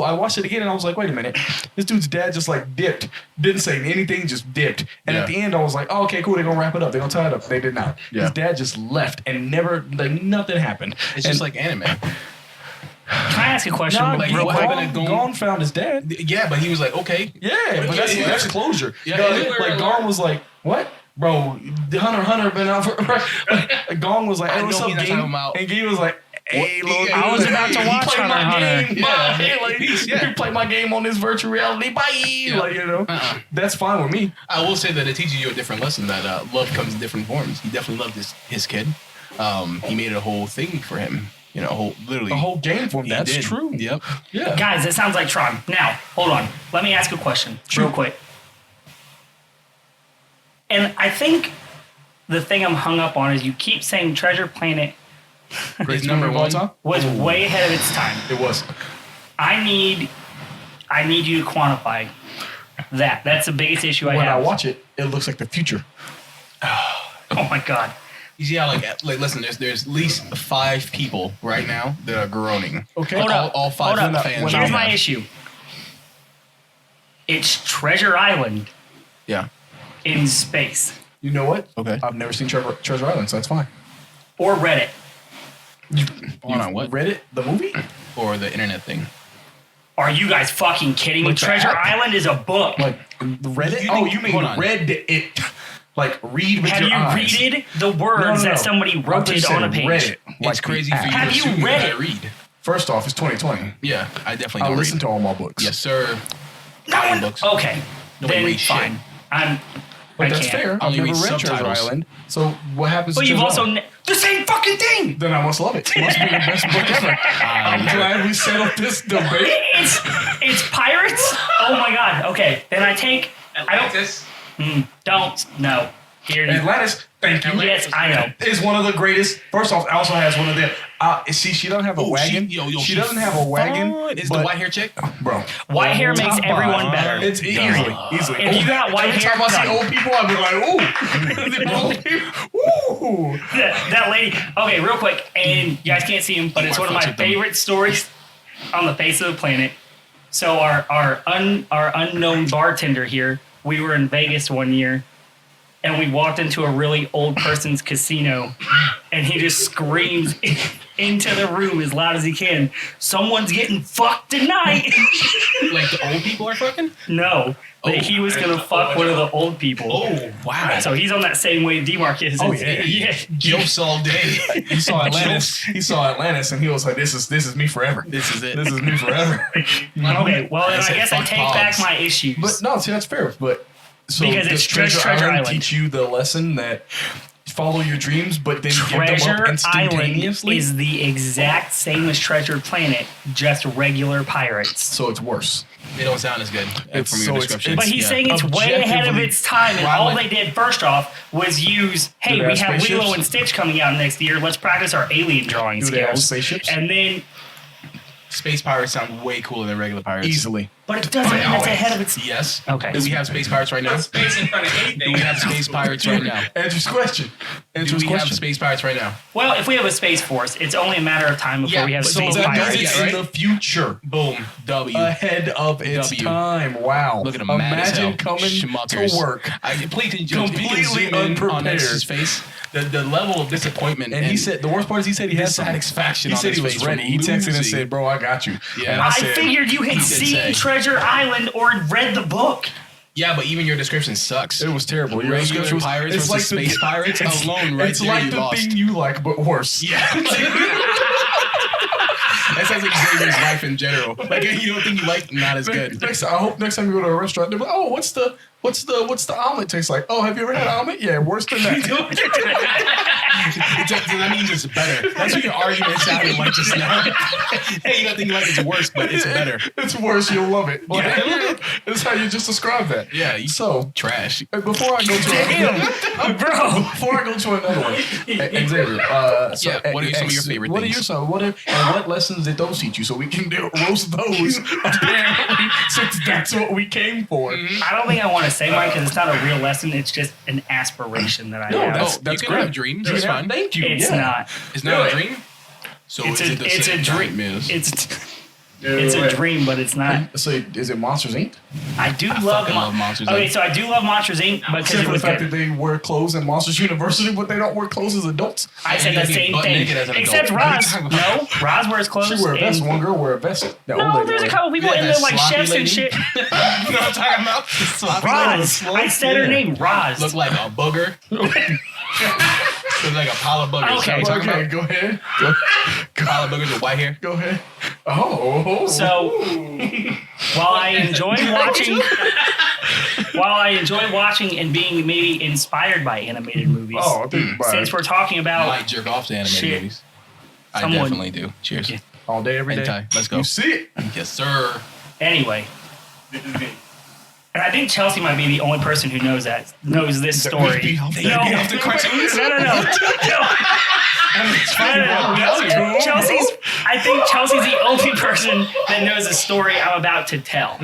I watched it again and I was like, wait a minute, this dude's dad just like dipped, didn't say anything, just dipped. And at the end, I was like, oh, okay, cool. They're gonna wrap it up. They're gonna tie it up. They did not. Yeah. His dad just left and never, like, nothing happened. It's just like anime. Can I ask a question? Nah, like, real what quick? happened to Gon found his dad. Yeah, but he was like, okay. Yeah, but that's closure. Yeah, Gon- is it? like Gon was like, what? Bro, Hunter been out for. Like, Gon was like, hey, I what's know up, he's not Game? talking about- And Game was like, hey, What? little Yeah, I was dude, about to he watch played Hunter my x Hunter. game. Yeah. Bye. Like, Yeah. you play my game on this virtual reality. Bye. Yeah. Like, you know, that's fine with me. I will say that it teaches you a different lesson that love comes in different forms. He definitely loved his kid. He made it a whole thing for him. You know, literally. A whole game for him. He That's did. true. Yep. Yeah. Guys, it sounds like Tron. Now, hold on. Let me ask a question real quick. And I think the thing I'm hung up on is you keep saying Treasure Planet Is number one. was way ahead of its time. It was. I need you to quantify that. That's the biggest issue I When I have. watch it, it looks like the future. Oh my god. You see how like listen, there's at least 5 people right now that are groaning. Okay. Hold up. All 5 Hold up. fans. Here's we my have. issue. It's Treasure Island Yeah. in space. You know what? Okay. I've never seen Treasure Island, so that's fine. Or Reddit. Hold on, what? Read it? The movie? Or the internet thing. Are you guys fucking kidding me? Like the Treasure app? Island is a book. Like, read it? You Oh, think- you mean hold on. read it? Like, read with Have your you eyes. read the words that somebody I wrote just it on a said page? read it, like It's crazy the for you app. to Have you assume read that it? I read. First off, it's 2020. Yeah, I definitely I don't listen read. to all my books. Yes, sir. No one. Books. Okay. Nobody Then reads shit. fine. I But that's can't. fair. I've Only never read read Treasure subtitles. Island. So what happens But to you've Treasure also Island? the same fucking thing. Then I must love it. It must be the best book ever. I'm glad we settled this debate. It's pirates. Oh my god. Okay. Then I take. I Atlantis. don't. No. Here. Atlantis, thank you. Yes, I know. Is one of the greatest. First off, also has one of the. See, she doesn't have a wagon. She doesn't have a wagon. Is but- the white hair chick? Bro. White hair makes Top everyone five. better. It's easily. If you got white Every hair, time I see done. old people, I'll be like, ooh. Old people, ooh. that lady. Okay, real quick, and you guys can't see him, but it's one of my favorite stories on the face of the planet. So our unknown bartender here, we were in Vegas one year, and we walked into a really old person's casino, and he just screams into the room as loud as he can, "Someone's getting fucked tonight." Like the old people are fucking? No, that he was gonna fuck one of the old people. Oh, wow. So he's on that same wave D-Mark is. Oh, yeah. yeah. Jokes all day. He saw Atlantis. He saw Atlantis, and he was like, "This is me forever. This is it. This is me forever." Okay, well then I I said guess I fuck take pogs. back my issues. But no, see, that's fair. But so Because does it's Treasure Island. teach you the lesson that follow your dreams, but then give them up Treasure Island instantaneously. is the exact same as Treasure Planet, just regular pirates. So it's worse. They don't sound as good It's from so your ex- description. But he's saying it's way ahead of Objectively, its time, and why all would- they did first off was use, hey, they we have have spaceships? Lilo and Stitch coming out next year. Let's practice our alien drawing Do they have skills. spaceships? And then, Space pirates sound way cooler than regular pirates. Easily. but it doesn't mean it's ahead of its. Yes. Okay. Do we have space pirates right now? Space in front of anything. Do we have space pirates right now? Answer's question. Do Answer's we have question. space pirates right now? Well, if we have a space force, it's only a matter of time before Yeah, we have so space that means pirates. it's Yeah, in right? the future. Boom. W. Ahead of its W. time. Wow. Look at him. mad as hell. Imagine coming Schmuckers. to work. Please, can you Completely zoom in on unprepared. his face? The level of disappointment And he said the worst part is he said he had some dissatisfaction He on said his he was face ready. from He texted and losing. said, "Bro, I got you." Yeah. And I said, figured you had did seen say. Treasure Island or read the book. Yeah, but even your description sucks. It was terrible. Your Regular description was- pirates it's versus like the- space pirates alone right It's there, like you the lost. thing you like, but worse. Yeah. life in general. Like you don't think you like, not as good. I hope next time you go to a restaurant, they're like, "Oh, what's the omelet taste like? Oh, have you ever had an omelet? Yeah, worse than that." That means it's better. That's what your argument sounded like just now. Hey, you don't think you like it's worse, but it's better. It's worse. You'll love it. Yeah. That's how you just described that. Yeah. So trash. before I go to before I go to another one, Xavier. What are some of your favorite things? What lessons did those teach you? So we can roast those. Apparently, since that's what we came for. I don't think I want to say mine because it's not a real lesson. It's just an aspiration that I have. That's you great. can have Dreams. That's fine. Thank you. It's not. It's not a dream. So It's is it the a same dream. nightmares? It's a dream, but it's not. So is it Monsters Inc? I fucking love Monsters Okay, Inc. so I do love Monsters Inc. because Except it for the was fact good. that they wear clothes in Monsters University, but they don't wear clothes as adults. I said You the can be same butt thing. naked as an Except adult. Roz. No, Roz wears clothes. She wear a vest. and- One girl wear a vest. That old No, lady there's a wear. couple people Yeah, in that there like sloppy chefs and lady. shit. You know what I'm talking about? The sloppy little Roz. slope. I said her name, Roz. Look like a booger. Look like a pile of boogers. Okay. Is that what Okay, you're talking go ahead. about? Pile of boogers with white hair. Go ahead. Oh. So while I enjoy watching and being maybe inspired by animated movies, Oh, I think since we're talking I about might jerk off to animated Shit. movies. I Someone- definitely do. Cheers. Yeah. all day, every day. Hentai. Let's go. You see it. Yes, sir. anyway, This is me. and I think Chelsea might be the only person who knows this story. Be off No, the- no, off the cartoons? no. I think Chelsea's the only person that knows the story I'm about to tell.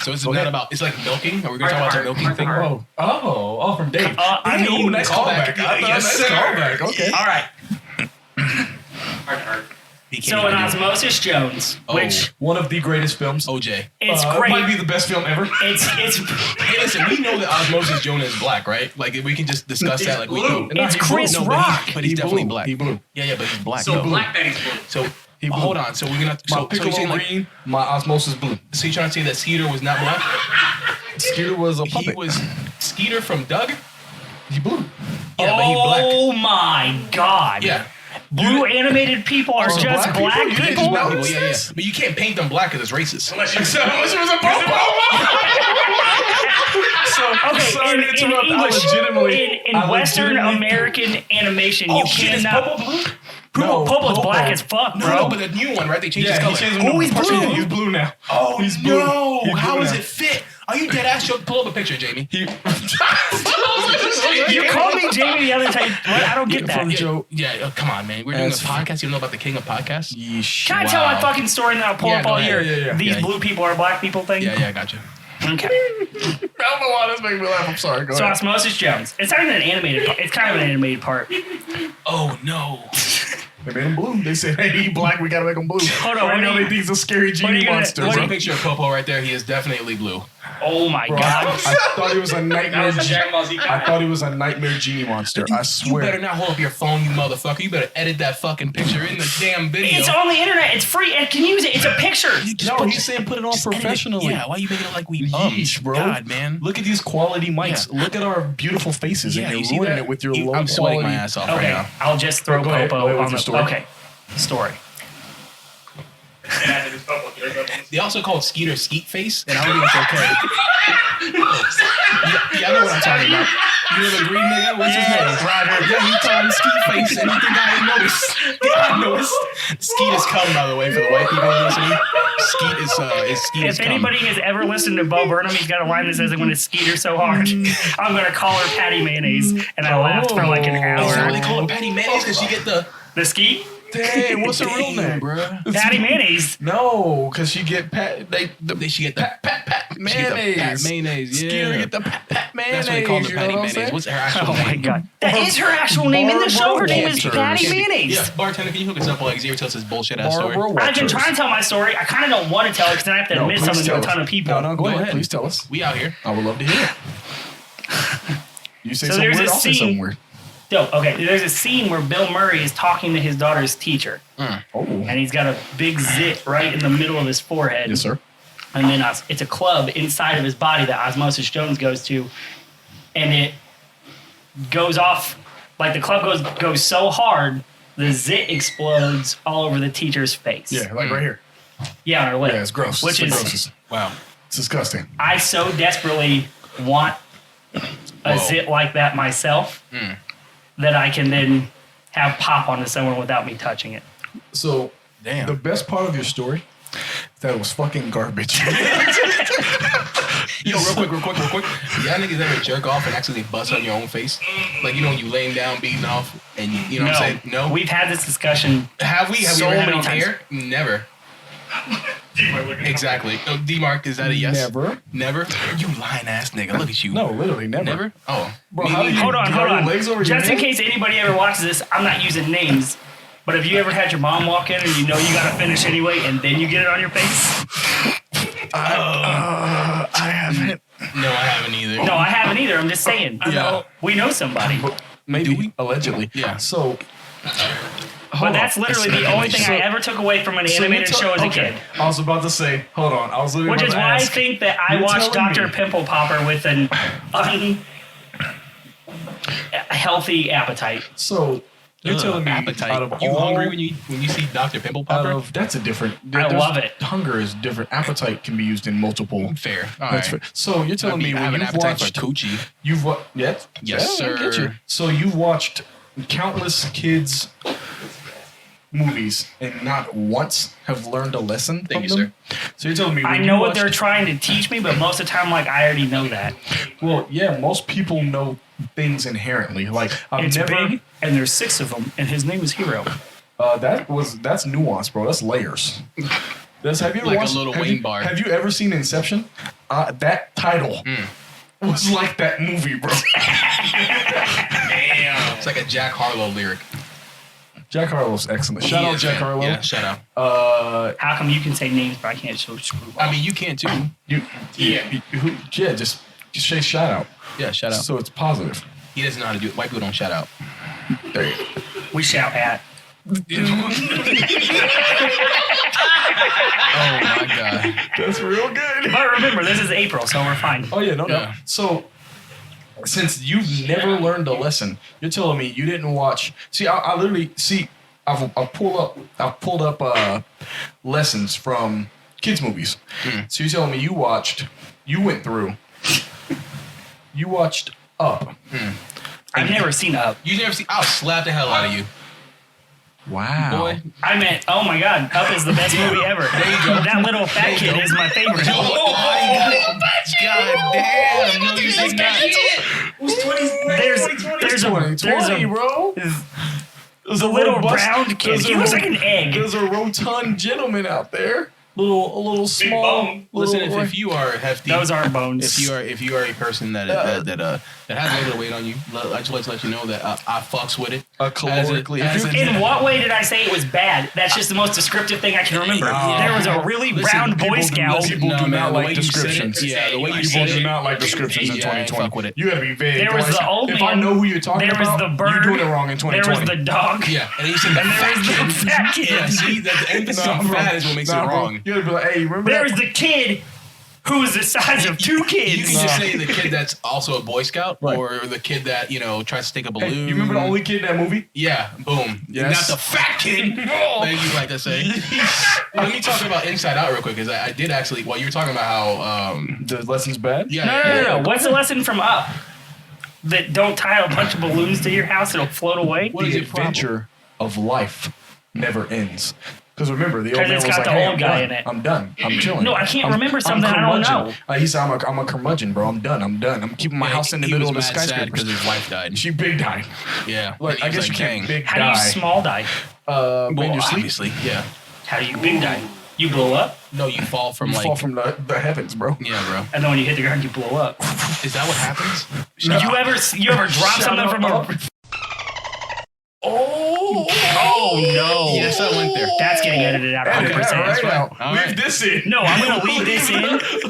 So it's not about. It's like milking. Are we going to talk about the milking thing? Oh, from Dave. I mean, nice callback. Yes, Nice sir. callback. Okay. all right. Heart to heart. He can't So in even do it. Osmosis Jones, which One of the greatest films. OJ. it's It great. might be the best film ever. It's Hey, listen. We know that Osmosis Jonas is black, right? Like we can just discuss that. Like we blue. know. It's he blue. Chris No, Rock. but he's He definitely blue. black. He blue. Yeah, but he's black. So though. Black Daddy's blue. So He blue. hold on. So we're gonna. My So pickle you're saying like. green. My osmosis blue. So you're trying to say that Skeeter was not black? Skeeter was a He puppet. was Skeeter from Doug. He blue. Yeah, but he black. Oh my god. Yeah. Blue animated people are Oh, just black black people? people? You Black know people, yeah. But you can't paint them black because it's racist. Unless you Unless it was a popo. Okay, Sorry to in interrupt. I English, legitimately- in I Western legitimately- American animation, Oh you shit, is cannot. Popo blue? No, Popo's Popo. black as fuck, No, bro. no, but the new one, right? They changed his Yeah, color. he changed Oh, he's blue. He's blue now. Oh He's blue. no! He's How blue does now. it fit? Are you dead ass? Pull up a picture, Jamie. He. You called me Jamie the other time. What? I don't get that. from Joe. Come on, man. We're doing As- a podcast. You don't know about the king of podcasts? Yeesh. Can I tell my fucking story and then I'll pull Yeah, up go all ahead. your Yeah. these Yeah. blue people are black people thing? Yeah, I got you. Okay. I don't know why this makes me laugh. I'm sorry. Go So ahead. Osmosis Jones. It's not even an animated part. It's kind of an animated part. Oh no! They made him blue. They said, "Hey, he black. We gotta make him blue." Hold on, Right what now are they you- think he's a scary what are genie you gonna- monster. what There's are a picture of Popo right there. He is definitely blue. Oh my Bro, god. I thought he was a That nightmare. was a Dragon Ball Z I comic. thought he was a nightmare genie monster. I You better swear. not hold up your phone, you motherfucker. You better edit that fucking picture in the damn video. It's on the internet. It's free. I can use it. It's a picture. No, he's saying put it on Just edit it. professionally. Yeah, why are you making it like we Yeesh, bro. God, man. Look at these quality mics. Yeah. Look at our beautiful faces, Yeah, and you you're see ruining that? it with your You- low I'm sweating quality. my ass off right Okay, now. I'll just throw Go ahead. Go Popo ahead with on your the story. Okay. Story. And after this Popo, there's Popo. They also call Skeeter Skeet Face, and I don't think it's okay. yeah, I know what I'm talking about. You know the green nigga? What's his name? Roger. Yeah, you call him Skeet Face, and you think I ain't noticed. Yeah, I noticed. Skeet is cum, by the way, for the white people listening. Skeet is If cum. anybody has ever listened to Bo Burnham, he's got a line that says, "I'm going to skeet her so hard, I'm going to call her Patty Mayonnaise." And I laughed for like an Oh, so they hour. call her Patty Mayonnaise because she get the... The skeet? Dang, what's her real name, bro? Patty Mayonnaise. No, because she get pat. They should get the Pat she get the mayonnaise. Pat mayonnaise. Yeah, Skeeter get the pat mayonnaise. that's what they call the you know Patty what I'm mayonnaise. saying? What's her actual Oh name? my god. That is her actual name in the show. Her name is Barbara Patty Walters. Mayonnaise. Yeah, bartender, can you hook us up while Xavier tells his bullshit ass story? Barbara I can Walters. try and tell my story. I kind of don't want to tell it because then I have to admit please something to a tell ton us. of people. No, go Go ahead. ahead. Please tell us. We out here. I would love to hear it. You say So something there's weird, a I'll say scene- something weird. Yo, okay, there's a scene where Bill Murray is talking to his daughter's teacher, Oh, and he's got a big zit right in the middle of his forehead. yes, sir. And then it's a club inside of his body that Osmosis Jones goes to, and it goes off, like the club goes so hard, the zit explodes all over the teacher's face. Yeah, like right here. Yeah, on her lip. Yeah, it's gross. Which It's the is grossest. Wow. It's disgusting. I so desperately want a zit like that myself that I can then have pop onto someone without me touching it. So, Damn. the best part of your story is that it was fucking garbage. Yo, real quick. Y'all niggas ever jerk off and actually bust on your own face? Like, you know, when you laying down, beating off, and you know what I'm saying? No. We've had this discussion. Have we so ever had it many on times. air? Never. Exactly. Oh, D-Mark, is that a yes? Never. Never? You lying ass nigga. Look at you. No, literally never. Never? Oh. Bro, how do you Hold on. your legs over your Just in head? case anybody ever watches this, I'm not using names. But have you ever had your mom walk in and you know you gotta finish anyway, and then you get it on your face? I haven't. No, I haven't either. No, I haven't either. I'm just saying. Yeah. We know somebody. Maybe. Do we? Allegedly. Yeah. So. But that's literally the only thing I So- ever took away from an so animated you shoa as a okay. kid. I was about to say, hold on. I was literally Which about is to why I ask. think that I You're watched telling Dr. me- Pimple Popper with an unhealthy appetite. So, you're telling me appetite. out of You all, hungry when you see Dr. Pimple out Popper? of, that's a different. I love it. Hunger is different. Appetite can be used in multiple. Fair. All That's right. fair. So you're telling me I when have an you've appetite watched, for coochie. you've what? Yes, Yes, I get sir. you. So you've watched countless kids' movies and not once have learned a lesson Thank from you, them. So you're telling me when I you know what they're watched- trying to teach me, but most of the time, like, I already know that. Well, yeah, most people know things inherently. Like I've It's never. big, and there's 6 of them, and his name is Hero. That's nuance, bro. That's layers. Have you ever Like a watched, little have Wayne you, bar. Have you ever seen Inception? That title was like that movie, bro. Damn. It's like a Jack Harlow lyric. Jack Harlow's excellent. Shout He out is, Jack man. Harlow. Yeah, shout out. How come you can say names, but I can't show screw? I mean, you can too. Just say shout out. Yeah, shout out. So it's positive. He doesn't know how to do it. White people don't shout out. There you go. We shout at. Oh my god. That's real good. But remember, this is April, so we're fine. Oh yeah, no. Yeah. So since you've never learned a lesson, you're telling me you didn't watch. See, I literally see. I've pulled up lessons from kids movies. So you're telling me you watched Up. I've never seen Up. You never see? I'll slap the hell out of you, Wow. boy. I meant, oh my God, Up is the best movie ever. That little fat kid is my favorite. God damn! No, you did not. There's a 2020, bro. There's a little robust- round kid. there's He a looks ro- like an egg. There's a rotund gentleman out there. A little small. bone. Listen, little- if you are hefty, Those aren't bones. if you are a person that has a little bit of weight on you, I just like to let you know that I fucks with it. calorically. In what way did I say it was bad? That's just the most descriptive thing I can remember. There was a really round Boy Scout. People do not the way like you said it, descriptions. Yeah, the way you People said do it. not like descriptions in Yeah, I ain't 2020. fuck with it. You gotta be vague. There was Like, the old if man. I know who you're talking There was about, the bird. you're doing it wrong in 2020. There was the dog. Yeah, and then you said the And there fat was the kid. fat kid. Yeah, see, that the emphasis on bro. fat is what makes Nah, it bro. wrong. You gotta be like, hey, remember There that? was the kid who was the size of 2 kids. You can just say the kid that's also a Boy Scout, Right. or the kid that tries to stick a Hey, balloon. you remember the only kid in that movie? Yeah, boom. Yes. Not the fat kid. Like you like to say. Let me talk about Inside Out real quick, because I did actually. While you were talking about how, The lesson's bad? yeah, No. What's the lesson from Up? That don't tie a bunch of balloons to your house; it'll float away. What is The your problem? adventure of life never ends. Because remember, the old 'Cause man it's was got like, the hey, old I'm guy done. in it. I'm done. I'm chilling. No, I can't remember something I don't know. He said, I'm a curmudgeon, bro. I'm done. I'm keeping my house in the middle of the skyscraper. because his wife died. She big died. Yeah, Like, I And he guess was you can't "Dang." big How do you die. small die? When Well, you sleep, obviously, yeah. How do you big die? You blow up, No, you fall from you like. fall from the heavens, bro. Yeah, bro. and then when you hit the ground, you blow up. Is that what happens? You ever drop something from a? Oh no! Yes, I went there. That's getting edited out Edit 100%. that right out. All Leave right. this in. No, I'm gonna leave this in,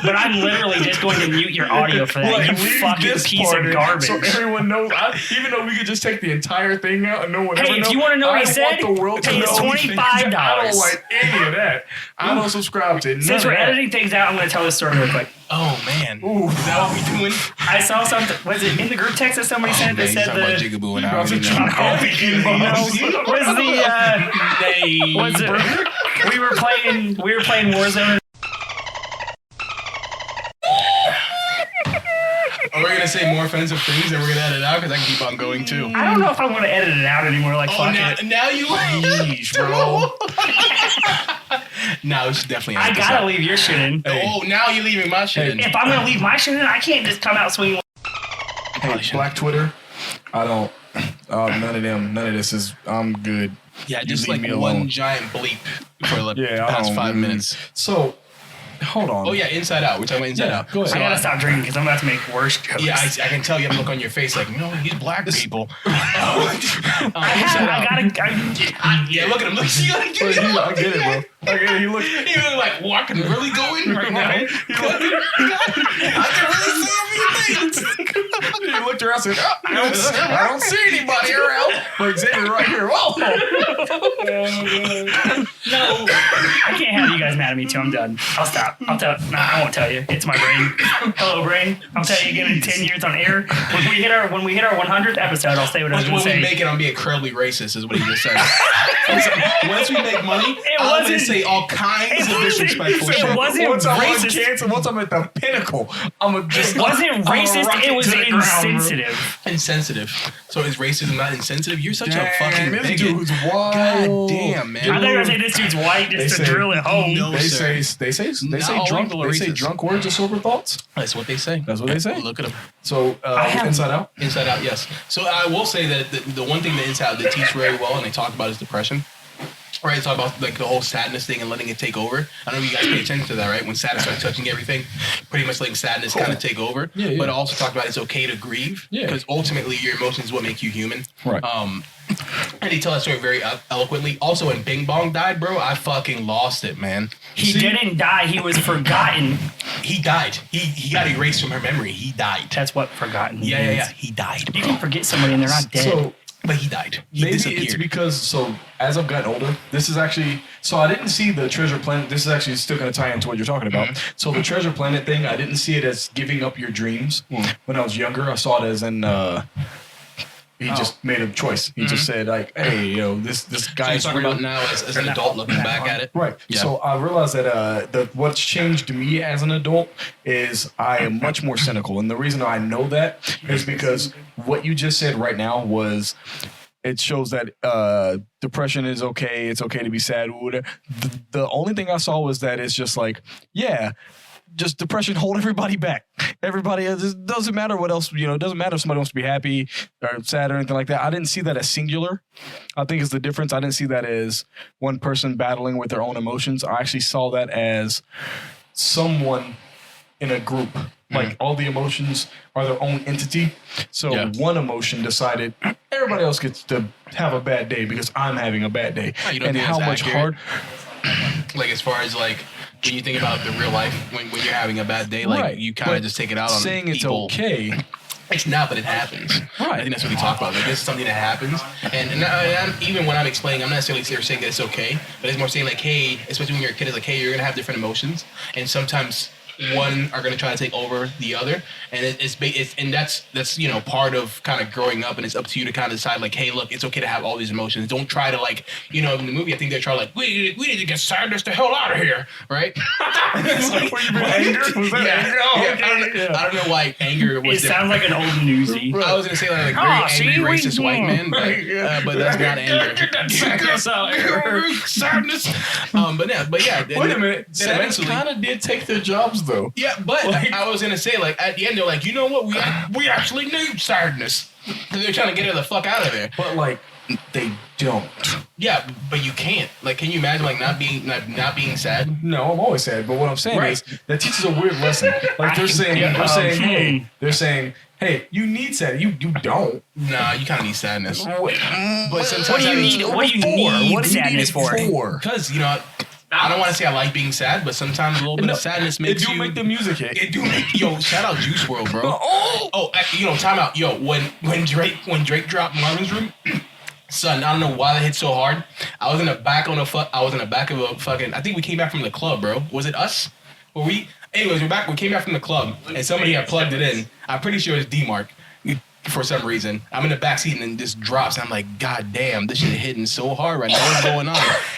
but I'm literally just going to mute your audio for that. Like, You leave fucking this piece part of in garbage. So everyone knows. Even though we could just take the entire thing out and no one Hey, ever if know. you wanna know what I he said, want the world to pay us know. $25. I don't like any of that. I don't subscribe to none Since of we're that. editing things out, I'm gonna tell this story real quick. Oh man, Ooh. is that what we doing? I saw something. Was it in the group text that somebody sent that Man, said talking about the Jigaboo and I about already to know. drop off. was the we were playing Warzone. Are we gonna say more offensive things and we're gonna edit it out? Because I can keep on going too. I don't know if I want to edit it out anymore. Like, fuck it. Now you leave, bro. No, we should definitely. I gotta leave your shit in. Oh, now you're leaving my shit in. If I'm gonna leave my shit in, I can't just come out swinging. Hey, Black Twitter, I don't. None of them. None of this is. I'm good. Yeah, You just leave like me one alone. giant bleep for the Yeah, past 5 minutes. So, hold on. Oh yeah, Inside Out. We're talking about Inside Out. Go ahead. So, I gotta stop drinking because I'm about to make worse jokes. Yeah, I can tell you have a look on your face like, no, these black people. Yeah, look at him. Look, you gotta get it. I get it, bro. I get it. He looked. He was like, well, I can really go in right now. I can really say a few things. He looked around and said, I don't see anybody around. Like Xavier right here. Whoa. No, I can't have you guys mad at me too. I'm done. I'll stop. I won't tell you. It's my brain. Hello, brain. I'll tell you again in 10 years on air. When we hit our 100th episode, I'll say what I was going to When we say. make it, I'm being incredibly racist, is what he just said. Once we make money, I'm going to say all kinds of disrespectful shit. It wasn't Once I'm on racist. cancer, once I'm at the pinnacle, I'm gonna just. It wasn't racist. rocket It was to the ground, bro. insensitive. Insensitive. So is racism not insensitive? You're such a fucking this bigot. dude's wild. God damn, man. I thought you were going to say this dude's white They just to say- drill it home. No, They sir. say Not all drunk. people are They say racist. drunk words are sober thoughts. That's what they say. That's what they say. Look at them. So have- Inside Out. Inside Out, yes. So I will say that the one thing that Inside Out they teach very well and they talk about is depression. Right, they talk about like the whole sadness thing and letting it take over. I don't know if you guys pay attention to that, right? When sadness starts touching everything, pretty much letting sadness kind of take over. Yeah, yeah. But also talk about it's okay to grieve. Yeah. Because ultimately your emotions is what make you human. Right. And he tell that story very eloquently. Also, when Bing Bong died, bro, I fucking lost it, man. He didn't die. He was forgotten. He died. He got erased from her memory. He died. That's what forgotten means. Yeah. He died. You Bro. can forget somebody and they're not dead. So But he died. He maybe disappeared. it's because as I've gotten older, this is actually I didn't see the Treasure Planet. This is actually still going to tie into what you're talking about. So the Treasure Planet thing, I didn't see it as giving up your dreams. When I was younger, I saw it as in. He just made a choice. He just said like, "Hey, this So you're guy's talking real." about now as an adult looking back at it. Right. Yeah. So I realized that what's changed me as an adult is I am much more cynical, and the reason I know that is because what you just said right now was. It shows that depression is okay. It's okay to be sad. Whatever. The only thing I saw was that it's just like, yeah, just depression hold everybody back. Everybody, it doesn't matter what else, it doesn't matter if somebody wants to be happy or sad or anything like that. I didn't see that as singular. I think is the difference. I didn't see that as one person battling with their own emotions. I actually saw that as someone in a group. Like all the emotions are their own entity. So one emotion decided everybody else gets to have a bad day because I'm having a bad day. Oh, you don't and think how that's much accurate? hard. Like as far as like when you think about the real life, when you're having a bad day, like Right. you kind of But just take it out on saying it's people. okay. It's not, but it happens. Right. I think that's what we talk about. Like this is something that happens, and even when I'm explaining, I'm not necessarily saying that it's okay, but it's more saying like, hey, especially when you're a kid, it's like, hey, you're gonna have different emotions, and sometimes one are gonna try to take over the other, and it's that's part of kind of growing up, and it's up to you to kind of decide like, hey, look, it's okay to have all these emotions. Don't try to like, in the movie, I think they're trying like, we need to get sadness the hell out of here, right? It's like, anger? Was that anger? Oh, I don't know why anger was. It sounds like an old newsie. I was gonna say like a very angry racist white man, but that's not anger. Sadness. But yeah. Wait a minute. Then Sadness eventually, kind of did take their jobs though. yeah. But I was gonna say like at the end they're like, you know what? We actually need sadness. They're trying to get her the fuck out of there. But like they don't. Yeah, but you can't. Like, can you imagine like not being sad? No, I'm always sad. But what I'm saying Right. is that teaches a weird lesson. Like they're saying, hey, you need sad. You don't. Nah, you kind of need sadness. But sometimes What do you need? What do you need What do you sadness need it for? Because I don't want to say I like being sad, but sometimes a little bit of sadness makes It do you make the music hit. It do make shout out Juice WRLD, bro. Oh, Time out. When Drake dropped Marvin's Room, son, I don't know why that hit so hard. I was in the back of a fucking. I think we came back from the club, bro. Was it us? Were we? Anyways, we came back from the club, and somebody had plugged it in. I'm pretty sure it's D-Mark. for some reason. I'm in the backseat and then this drops. And I'm like, God damn, this shit hitting so hard right now. What's going on?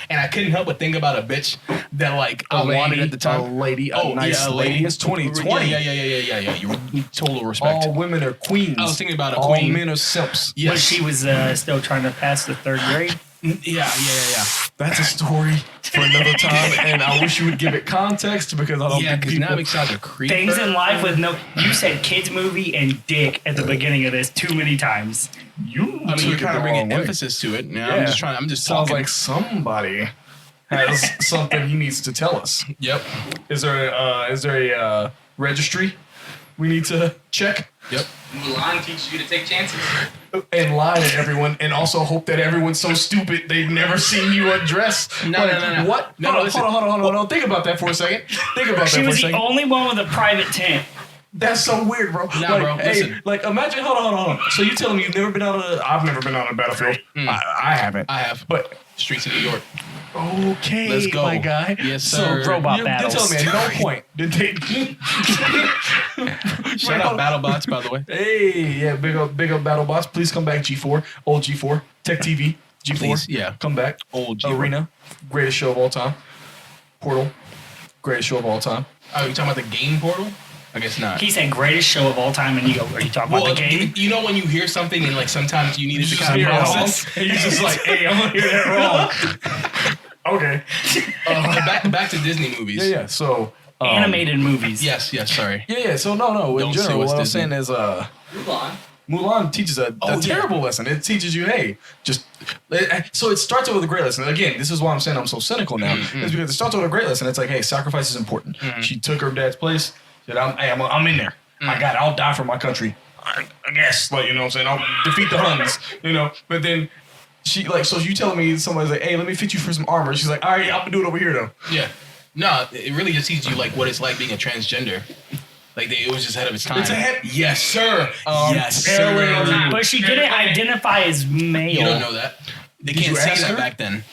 And I couldn't help but think about a bitch that like I wanted at the time. A nice lady. It's 2020. Yeah. You total respect. All women are queens. I was thinking about a All queen. men are simps. Yes. But she was still trying to pass the 3rd grade. Yeah. That's a story for another time, and I wish you would give it context because I don't think because people... now it sounds a creeper. Things in life with no. You said kids movie and dick at the beginning of this too many times. You I mean, took you're it kind the of bringing wrong way. emphasis to it. Yeah, Yeah. I'm just Sounds talking. like somebody has something he needs to tell us. Yep. Is there a registry we need to check? Yep. Mulan teaches you to take chances. And lie to everyone, and also hope that everyone's so stupid they've never seen you undress. No. What? No, Hold on. Think about that for a second. She was the only one with a private tent. That's so weird, bro. Nah, bro, Hey, listen. like, imagine. Hold on. So you telling me you've never been on a? I've never been on a battlefield. I haven't. I have. But Streets of New York. okay, Let's go. my guy. Yes, So sir. robot you're battles. telling me at no point did they? Shout out BattleBots, by the way. Hey, yeah, big up BattleBots. Please come back, G4, old G4, Tech TV, G4. Please, yeah. Come back. Old G4. Arena, greatest show of all time. Portal, greatest show of all time. Oh, you talking about the game Portal? I guess not. He said greatest show of all time, and you go, are you talking about the game? You know when you hear something and like sometimes you need it to kind hear of it wrong, process. and you're just like, hey, I'm gonna hear that wrong. Okay. Back to Disney movies. Yeah. So Animated movies. Yes. Sorry. Yeah. So no. In Don't say general, what's what I'm Disney. saying is, Mulan. Mulan teaches a Oh, yeah. terrible lesson. It teaches you, hey, just so it starts out with a great lesson. Again, this is why I'm saying I'm so cynical now. Is because it starts with a great lesson. It's like, hey, sacrifice is important. She took her dad's place. Said, I'm in there. I got it. I'll die for my country. I guess, like, you know what I'm saying? I'll defeat the Huns, you know. But then she, like, so you telling me somebody's like, hey, let me fit you for some armor. She's like, all right, I'm gonna do it over here though. Yeah. No, it really just teaches you like what it's like being a transgender. Like it was just ahead of its time. It's ahead. Yes, sir. Yes, telling sir. you. But she didn't identify as male. You don't know that. They Did can't you say ask that her? back then.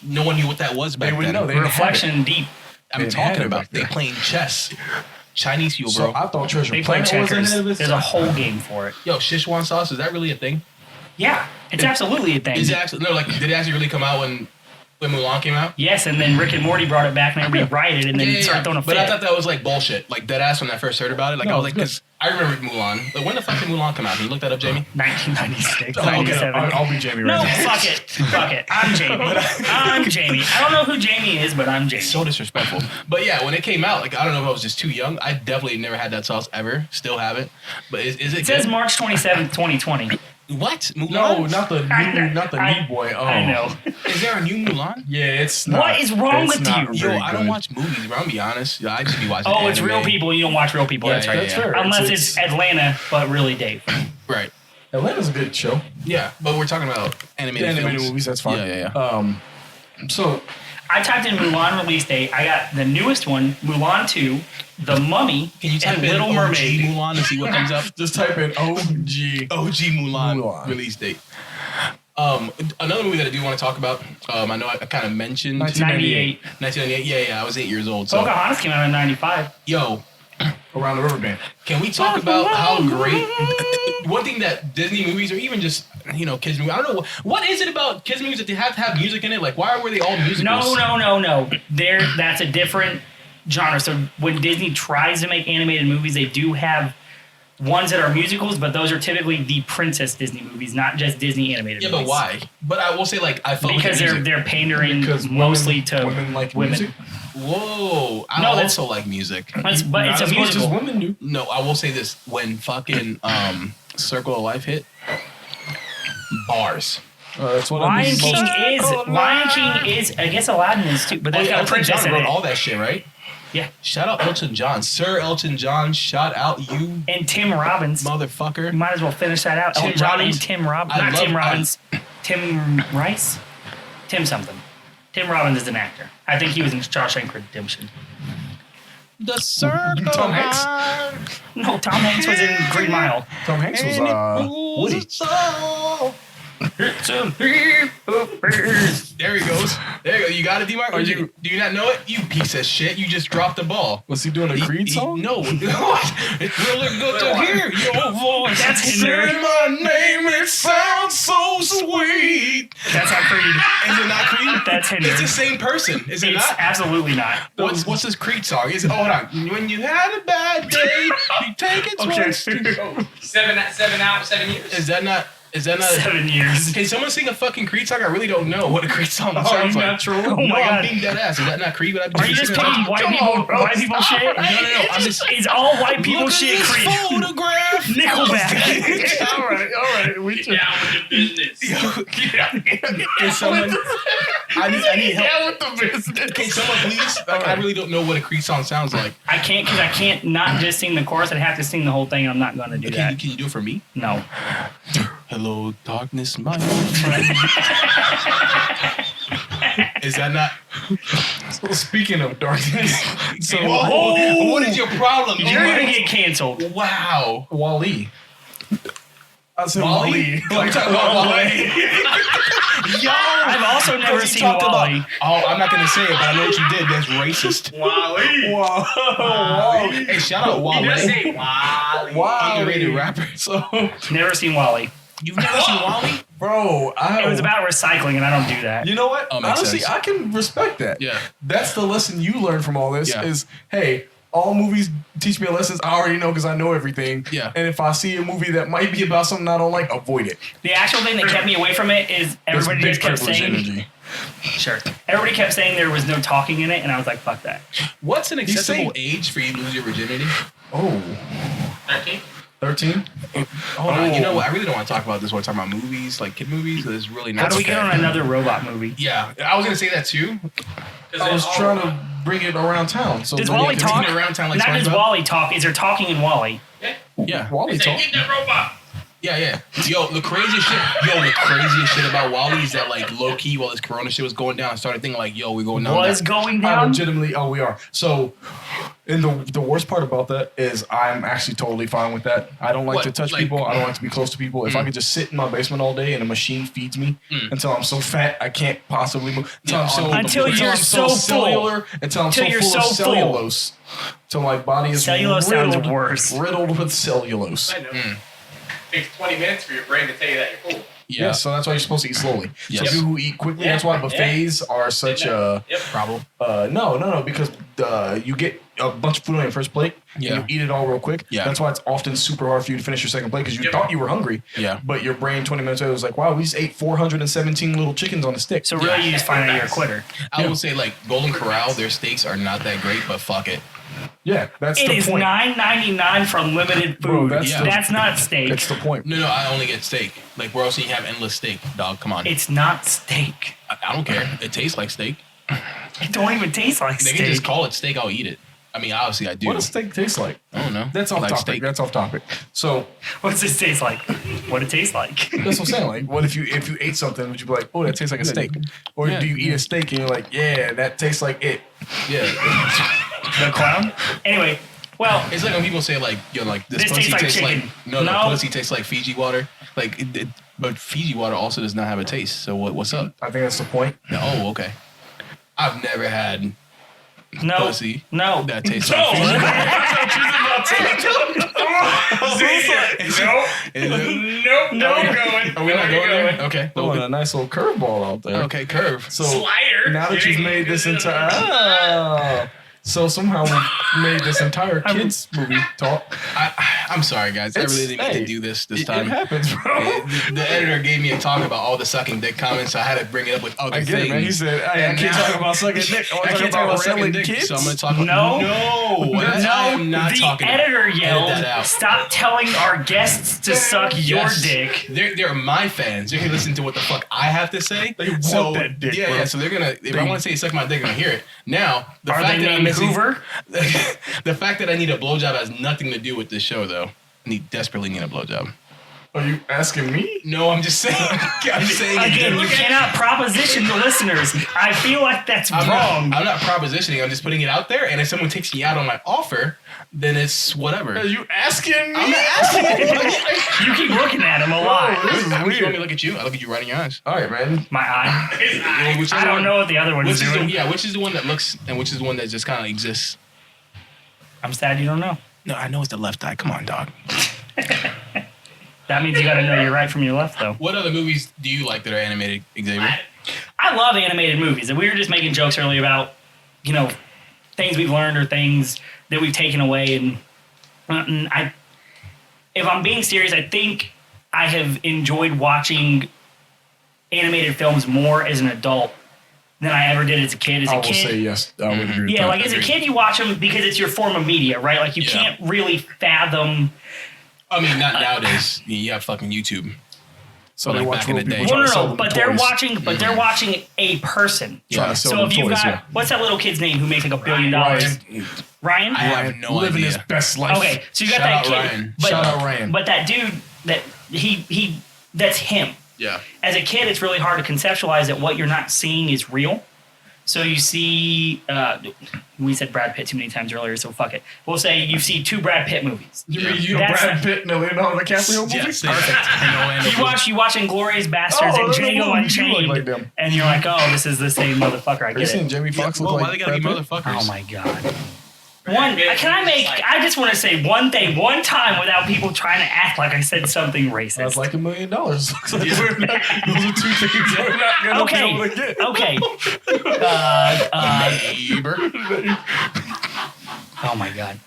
No one knew what that was back They wouldn't then. know. They didn't have Reflection deep. I'm They had talking it about back they then. playing chess. Chinese people, So bro. I thought Treasure They play Planet was checkers. ahead of its There's a time. whole game for it. Yo, Szechuan sauce, is that really a thing? Yeah, it's absolutely a thing. Is it actually did it actually really come out when Mulan came out? Yes, and then Rick and Morty brought it back and everybody rioted and then started throwing a But fit. I thought that was like bullshit. Like dead ass when I first heard about it. Like No, I was like, it's good. because I remember Mulan. Like when the fuck did Mulan come out? Can you look that up, Jamie? 1996, Oh, okay, 97. I'll be Jamie No, right now. fuck it. I'm Jamie. I'm Jamie. I don't know who Jamie is, but I'm Jamie. So disrespectful. But yeah, when it came out, like I don't know if I was just too young. I definitely never had that sauce ever. Still haven't. But is it It says good? March 27th, 2020. What? Mulan? No, not the I- new boy. Oh. I know. Is there a new Mulan? Yeah, it's not. What is wrong it's with not you? Yo, very I don't good. watch movies, bro. I'm gonna be honest. Yeah, I just be watching. Oh, it's anime. real people. You don't watch real people. Yeah, That's yeah, right. That's fair. Unless it's Atlanta, but really Dave. Right. Atlanta's a good show. Yeah, but we're talking about animated, films. movies, that's fine. Yeah. So I typed in Mulan release date. I got the newest one, Mulan 2, The Mummy, Can you type and in Little OG Mermaid. Mulan and see what comes up? just type in OG. OG Mulan, Mulan. release date. Another movie that I do want to talk about. I know I kind of mentioned 98. 1998. Yeah, I was 8 years old. So, Pocahontas came out in 95. yo, Around the river band. can we talk about how great? One thing that Disney movies, or even just kids movies, I don't know what is it about kids movies that they have to have music in it. Like, why were they all musicals? No. That's a different genre. So when Disney tries to make animated movies, they do have ones that are musicals, but those are typically the princess Disney movies, not just Disney animated Yeah, movies. but why? But I will say, like, I felt Because with the music. they're pandering Because mostly to women like women. music. Whoa, I No, that's- also like music. But Not it's a as much as musical. women do. No, I will say this: when fucking Circle of Life hit, bars. That's what Lion King is. I guess Aladdin is too, but that's got a Elton princess John in wrote it. all that shit, right? Yeah, Shout out Elton John, Sir Elton John. Shout out you, and Tim Robbins. You motherfucker. might as well finish that out. Tim Elton John Robbins? and Tim Robbins. I Not love- Tim Robbins. Tim Rice. Tim something. Tim Robbins is an actor. I think he was in Shawshank Redemption. The Circle. Tom Hanks. No, Tom Hanks was in Green Mile. Tom Hanks was Woody. It's a leap of faith. There he goes. There you go. You got it, D-Mark? Do you not know it? You piece of shit. You just dropped the ball. Was he doing a Creed song? No. It's really good to hear your voice. That's Hinder. Say my name. It sounds so sweet. That's not Creed. Is it not Creed? That's Hinder. It's the same person. Is it It's not? absolutely not. What's this Creed song? Hold on. When you had a bad day, you take it twice. 7 out, 7 years. Is that not? 7 years. Can someone sing a fucking Creed song? I really don't know what a Creed song sounds like. trolling? Oh No, my I'm god. being dead ass. Is that not Creed? Are you just picking white people shit? No. I'm just. It's all white people Look at shit this Creed. photograph. Nickelback. All right. We Get down with the business. Can someone? I need help. with the business. Can someone please? Like, I really don't know what a Creed song sounds like. I can't because I can't not just sing the chorus. I'd have to sing the whole thing. I'm not going to do that. Can you do it for me? No. Hello, darkness, my old friend. Is that not? So speaking of darkness, so What is your problem? You're going to get canceled. Wow. Wall-E. I said Wall-E? Wall-E. I'm talking about Wall-E. Yo! I've also never Because you seen talked about- Wall-E. Oh, I'm not gonna say it, but I know what you did. That's racist. Whoa. Hey, shout out He Wale. does say Wally. Underrated rapper. So, Never seen Wall-E. You've never seen Wale? bro, It was about recycling, and I don't do that. You know what? Oh, makes Honestly, sense. I can respect that. Yeah. That's the lesson you learn from all this Yeah. is, hey, all movies teach me lessons I already know because I know everything. Yeah. And if I see a movie that might be about something I don't like, avoid it. The actual thing that kept me away from it is everybody There's just kept big saying, privilege energy. sure. Everybody kept saying there was no talking in it, and I was like, fuck that. What's an He's acceptable saying- age for you to lose your virginity? Oh, 13? 13? Hold on. You know what? I really don't want to talk about this. We're talking about movies, like kid movies. It's really not. How do we get on another robot movie? Yeah, I was gonna say that too. I was trying to bring it around town. So Does then Wally you can- talk? around town like Not does SpongeBob? Wally talk. Is there talking in Wally? Yeah. Wally Say, talk. get that robot. Yeah. Yo, the craziest shit about Wally is that like low key while this Corona shit was going down, I started thinking like, yo, we're going down. Was that. going I down? legitimately, we are. So, and the worst part about that is I'm actually totally fine with that. I don't like What? to touch Like- people. I don't like to be close to people. If I could just sit in my basement all day and a machine feeds me until I'm so fat I can't possibly move. Until you're I'm so full. cellular. Until I'm Until so you're full of so full. cellulose. Till my body is Cellulose sounds riddled, worse. riddled with cellulose. I know. It takes 20 minutes for your brain to tell you that you're full. Yeah, so that's why you're supposed to eat slowly. Yes. So people who eat quickly, Yeah. that's why buffets are such a Yep. Problem. no, because you get a bunch of food on your first plate, Yeah. and you eat it all real quick. Yeah. That's why it's often super hard for you to finish your second plate because you Yep. thought you were hungry. Yeah. But your brain 20 minutes later was like, wow, we just ate 417 little chickens on a stick. So really, you just find out you're a quitter. I will say like Golden Corral, their steaks are not that great, but fuck it. yeah, that's It the is point. $9.99 for limited Bro, food. that's That's, the- not steak. That's the point. No, I only get steak. Like where else can you have endless steak, dog? Come on. It's not steak. I don't care. It tastes like steak. It don't even taste like They can just steak. call it steak. I'll eat it. I mean, obviously I do. What does steak taste like? I don't know. That's off Like topic. steak. That's off topic. So What's this taste like? What it tastes like? that's what I'm saying. Like, what if you ate something, would you be like, oh, that tastes like a steak? Or Yeah. do you eat a steak and you're like, yeah, that tastes like it? Yeah. The clown? Anyway, well, It's like when people say like, yo, like this, This pussy tastes like tastes like chicken. no, No. pussy tastes like Fiji water. Like, but Fiji water also does not have a taste. So what's up? I think that's the point. Oh, okay. I've never had no. pussy No. that tastes No. like Fiji water. Nope. No. We're going. Are we not going there? Okay. Throwing a nice little curveball out there. Okay, curve. So Slider. now that you've made this entire so somehow we made this entire kids movie talk. I'm sorry, guys. I really didn't mean to do this It time. happens, bro. The editor gave me a talk about all the sucking dick comments, so I had to bring it up with other I get things. it, man. He said, hey, I And can't now- talk about sucking dick. I I want to can't talk about sucking railing dick, kids. so I'm going to talk about No. I'm No, not the talking editor Edit yelled, that out. stop telling our guests to suck your Yes. dick. They're my fans. They're gonna listen to what the fuck I have to say. They want that dick, Yeah, bro. yeah. So they're gonna. If I want to say suck my dick, they're gonna hear it. Now, the Are fact they that I'm named missing, Hoover? the fact that I need a blowjob has nothing to do with this show, though. Desperately need a blowjob. Are you asking me? No, I'm just saying. I'm saying Again, you cannot proposition the listeners. I feel like that's wrong. I'm not propositioning. I'm just putting it out there. And if someone takes me out on my offer, then it's whatever. Are you asking me? I'm not asking. You keep looking at him a lot. This is You want me weird. to look at you? I look at you right in your eyes. All right, man. My eye. Which is I the don't one- know what the other one is Which is doing. which is the one that looks and which is the one that just kind of exists? I'm sad you don't know. No, I know it's the left eye. Come on, dog. That means you got to know your right from your left, though. What other movies do you like that are animated, Xavier? I love animated movies, and we were just making jokes earlier about, things we've learned or things that we've taken away. And if I'm being serious, I think I have enjoyed watching animated films more as an adult than I ever did as a kid. I will say yes. I would agree with Yeah, that. like as a kid, you watch them because it's your form of media, right? Like you can't really fathom. I mean, not nowadays. You have fucking YouTube. So Like they watch back in real the day. people Well, try to sell no, them but they're toys. watching. But they're watching a person. Trying to sell So them if you toys, got what's that little kid's name who makes like $1 billion? Ryan. I have no living idea. his best life. Okay, so you got Shout that out kid. Ryan. But, Shout out Ryan. But that dude, that he that's him. Yeah. As a kid, it's really hard to conceptualize that what you're not seeing is real. So you see, we said Brad Pitt too many times earlier, so fuck it. We'll say you see 2 Brad Pitt movies. You mean you know That's Brad not- Pitt and the Leonardo DiCaprio movies? You watch Inglourious Bastards Oh, and those are the Django movies you Unchained, like them. and you're like, oh, this is the same motherfucker. I Have you get seen it. Jamie Foxx look Well, why like they gotta be Brad Pitt? motherfuckers? Oh my god. I just want to say one thing, one time without people trying to act like I said something racist. That's like $1 million. Looks like we're not, those are 2 things we're not gonna be able to get. Okay. Oh my god.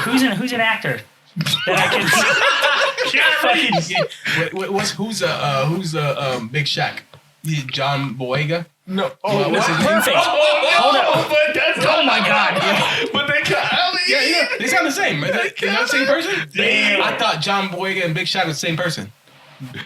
Who's an actor that I can Who's Big Shaq? John Boyega? No. Well, what's his name? Perfect. Hold up. But that's Oh my god. But they Yeah, they sound the same. They're not the same person? Damn. I thought John Boyega and Big Shaq was the same person.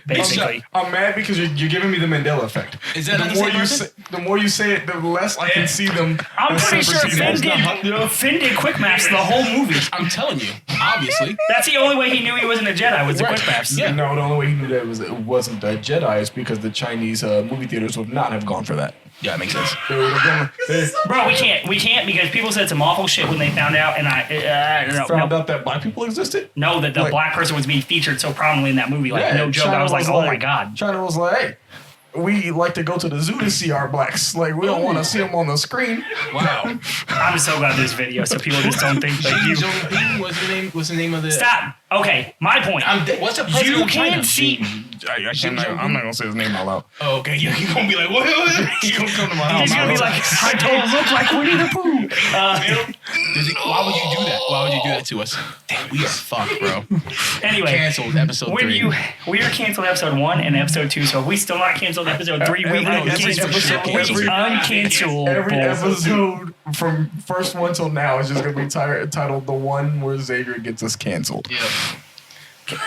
Basically. I'm mad because you're giving me the Mandela effect. Is that not the more same you person? say, the more you say it, the less I can see them. I'm as pretty sure separate people. Finn did quick maps the whole movie. I'm telling you, obviously. That's the only way he knew he wasn't a Jedi was the Right. quick maps. Yeah. No, the only way he knew that it wasn't a Jedi is because the Chinese movie theaters would not have gone for that. Yeah, it makes sense. They would have gone. Bro, we can't because people said some awful shit when they found out, and I don't know. Found out that black people existed. No, that the Like- black person was being featured so prominently in that movie. Like, Yeah, no joke. China I was like, oh my god. China was like, hey, we like to go to the zoo to see our blacks. Like, we don't want to see them on the screen. Wow. I'm so glad there's video so people just don't think that you. Xi Jinping was the name of the... Stop. Okay, my point. What's the president You of China? can't see. I'm not going to say his name out loud. Oh, okay, you're going to be like, what? He's going to come to my house. He's gonna be like, I don't look like Winnie the Pooh. Why would you do that? Why would you do that to us? Damn, we are fucked, bro. Anyway, Canceled episode 3. we are canceled episode 1 and episode 2. So if we still not canceled episode 3, we Every uncancel. Uncancel. Every episode from first one till now is just going to be titled The One Where Xavier Gets Us Canceled. Yeah.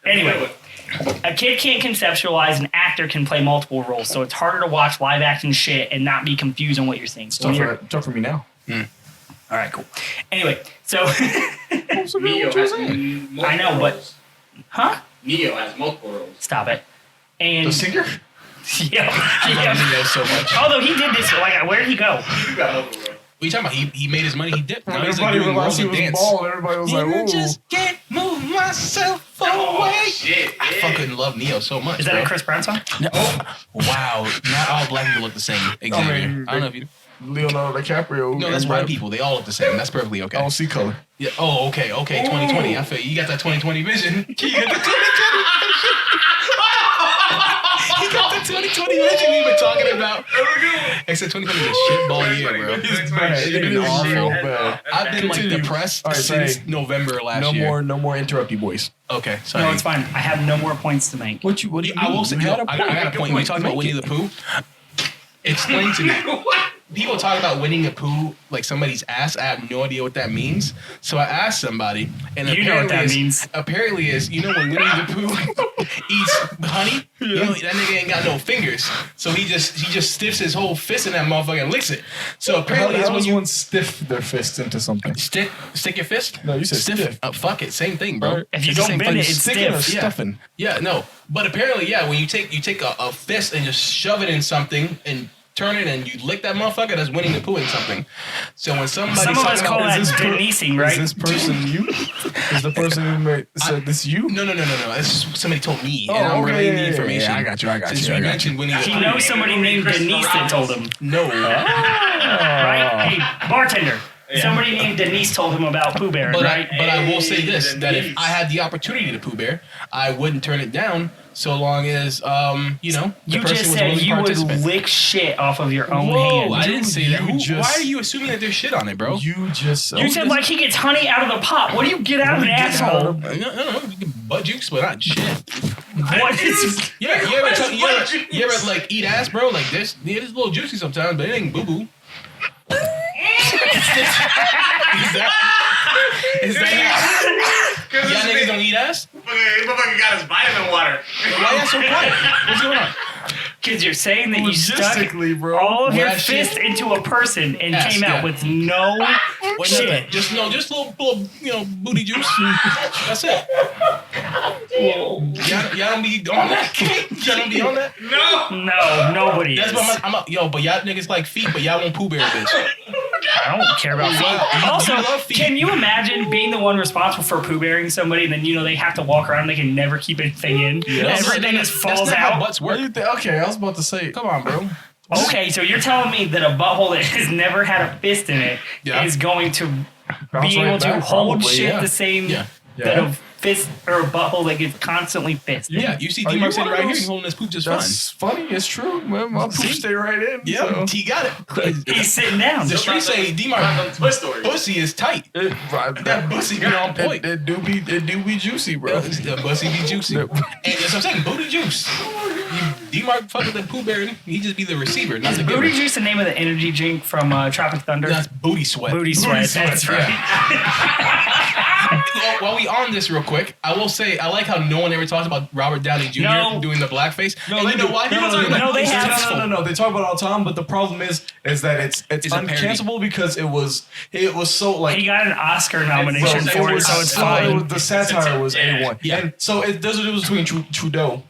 Anyway, a kid can't conceptualize, an actor can play multiple roles, so it's harder to watch live action shit and not be confused on what you're seeing. So Tough for me now. all right, cool. Anyway, so Neo has multiple I know, but- roles. huh? Neo has multiple roles. Stop it. And The singer? yeah. Neo so much. Although he did this, like, where did he go? You got multiple roles. What are you talking about? He made his money. He dipped. Now he's Everybody like doing realized roles he of was dance. bald. Everybody was like, ooh. Just can't move myself away. Oh, shit. I fucking love Neo so much. Is that bro. a Chris Brown song? Wow, not all black people look the same. Xavier. I don't know if you. Leonardo DiCaprio. No, that's and white Brad- people. They all look the same. That's perfectly okay. I don't see color. Yeah. Oh, okay. 2020. I feel you. You got that 2020 vision. You got the 2020 He got the 2020 vision we've been talking about. Except 2020 is a shitball year, bro. It's bad. It's been It is awful. real bad. I've been like Continue. depressed All right, since say, November last year. No more interrupt you boys. Okay, sorry. No, it's fine. I have no more points to make. What do you I will say, You had a I got a point. We talked about Make Winnie it. the Pooh. Explain to me. people talk about winning a poo like somebody's ass. I have no idea what that means. So I asked somebody, and You know what that means. Apparently, is you know when Winnie the Pooh eats honey, you know that nigga ain't got no fingers, so he just stiffs his whole fist in that motherfucker and licks it. So apparently, it's how when does you one stiff their fist into something? stick your fist. No, you said stiff. Fuck it, same thing, bro. If you It's the don't same bend thing. it, it's Sticking or stiff. stuffing? Yeah, no. But apparently, yeah, when you take a fist and just shove it in something and turn it and you lick that motherfucker, that's winning the poo in something. So when somebody Some of us call that Is this per- denising, right? Is this person you? Is the person who said this you? No. It's just somebody told me, Oh, and I'm okay, relaying the yeah, information. I got you. Since you mentioned Winnie the He Pooh. knows somebody named Denise that told him, No. right? Hey, bartender. Somebody named Denise told him about Pooh Bear, right? But I will say this, that if I had the opportunity to Pooh Bear, I wouldn't turn it down so long as, the You person just was said willing to you would participate. lick shit off of your own Whoa, hand. I didn't say that. You just- Why are you assuming that there's shit on it, bro? You just. You said like he gets honey out of the pot. What do you get out of an asshole? No, you can butt juice, but not shit. What is? Yeah, you ever like eat ass, bro? Like this, yeah, it's a little juicy sometimes, but it ain't boo boo. Is that y'all niggas don't eat ass? Motherfucker got his vitamin water. Why y'all so quiet? What's going on? Because you're saying that you stuck Logistically, bro. all of your Well, shit. fist into a person and Yes, came out yeah. with no What shit. Just little booty juice. That's it. Y'all don't be on that. Y'all don't be on that. No, nobody That's is. what but y'all niggas like feet, but y'all won't Pooh Bear, bitch. I don't care about feet. Also, you love feet. can you imagine being the one responsible for Pooh Bearing somebody, and then they have to walk around, they can never keep anything in. Everything just falls That's not how out. butts What work. do you think? Okay, I was about to say. Come on, bro. Okay, so you're telling me that a butthole that has never had a fist in it is Yeah. going to Bounce be right able to back, hold probably, shit yeah. the same Yeah. that a fist or a butthole that gets constantly fisted? Yeah, you see Are you D-Mark sitting one of right here, those- he's holding his poop just fine. That's funny. It's true. Man, my poop stay right in. Yeah, so. he got it. He's sitting down. The streets say Not D-Mark them Toy Story. pussy is tight. That pussy be on point. It do be juicy, bro. The pussy be juicy. And that's what I'm saying, booty juice. D-Mark fuck with the Pooh Bear, he just be the receiver, not Is the giver. Booty Juice the name of the energy drink from Tropic Thunder? That's booty sweat. Booty Sweat. That's right. While we on this real quick, I will say I like how no one ever talks about Robert Downey Jr. No. doing the blackface. No, and they you know do. why? No, they have. No. They talk about it all the time, but the problem is that it's It's a parody. uncancelable because it was so like He got an Oscar nomination for it, so it's fine. The satire was A1. Yeah. And so there's a difference between Trudeau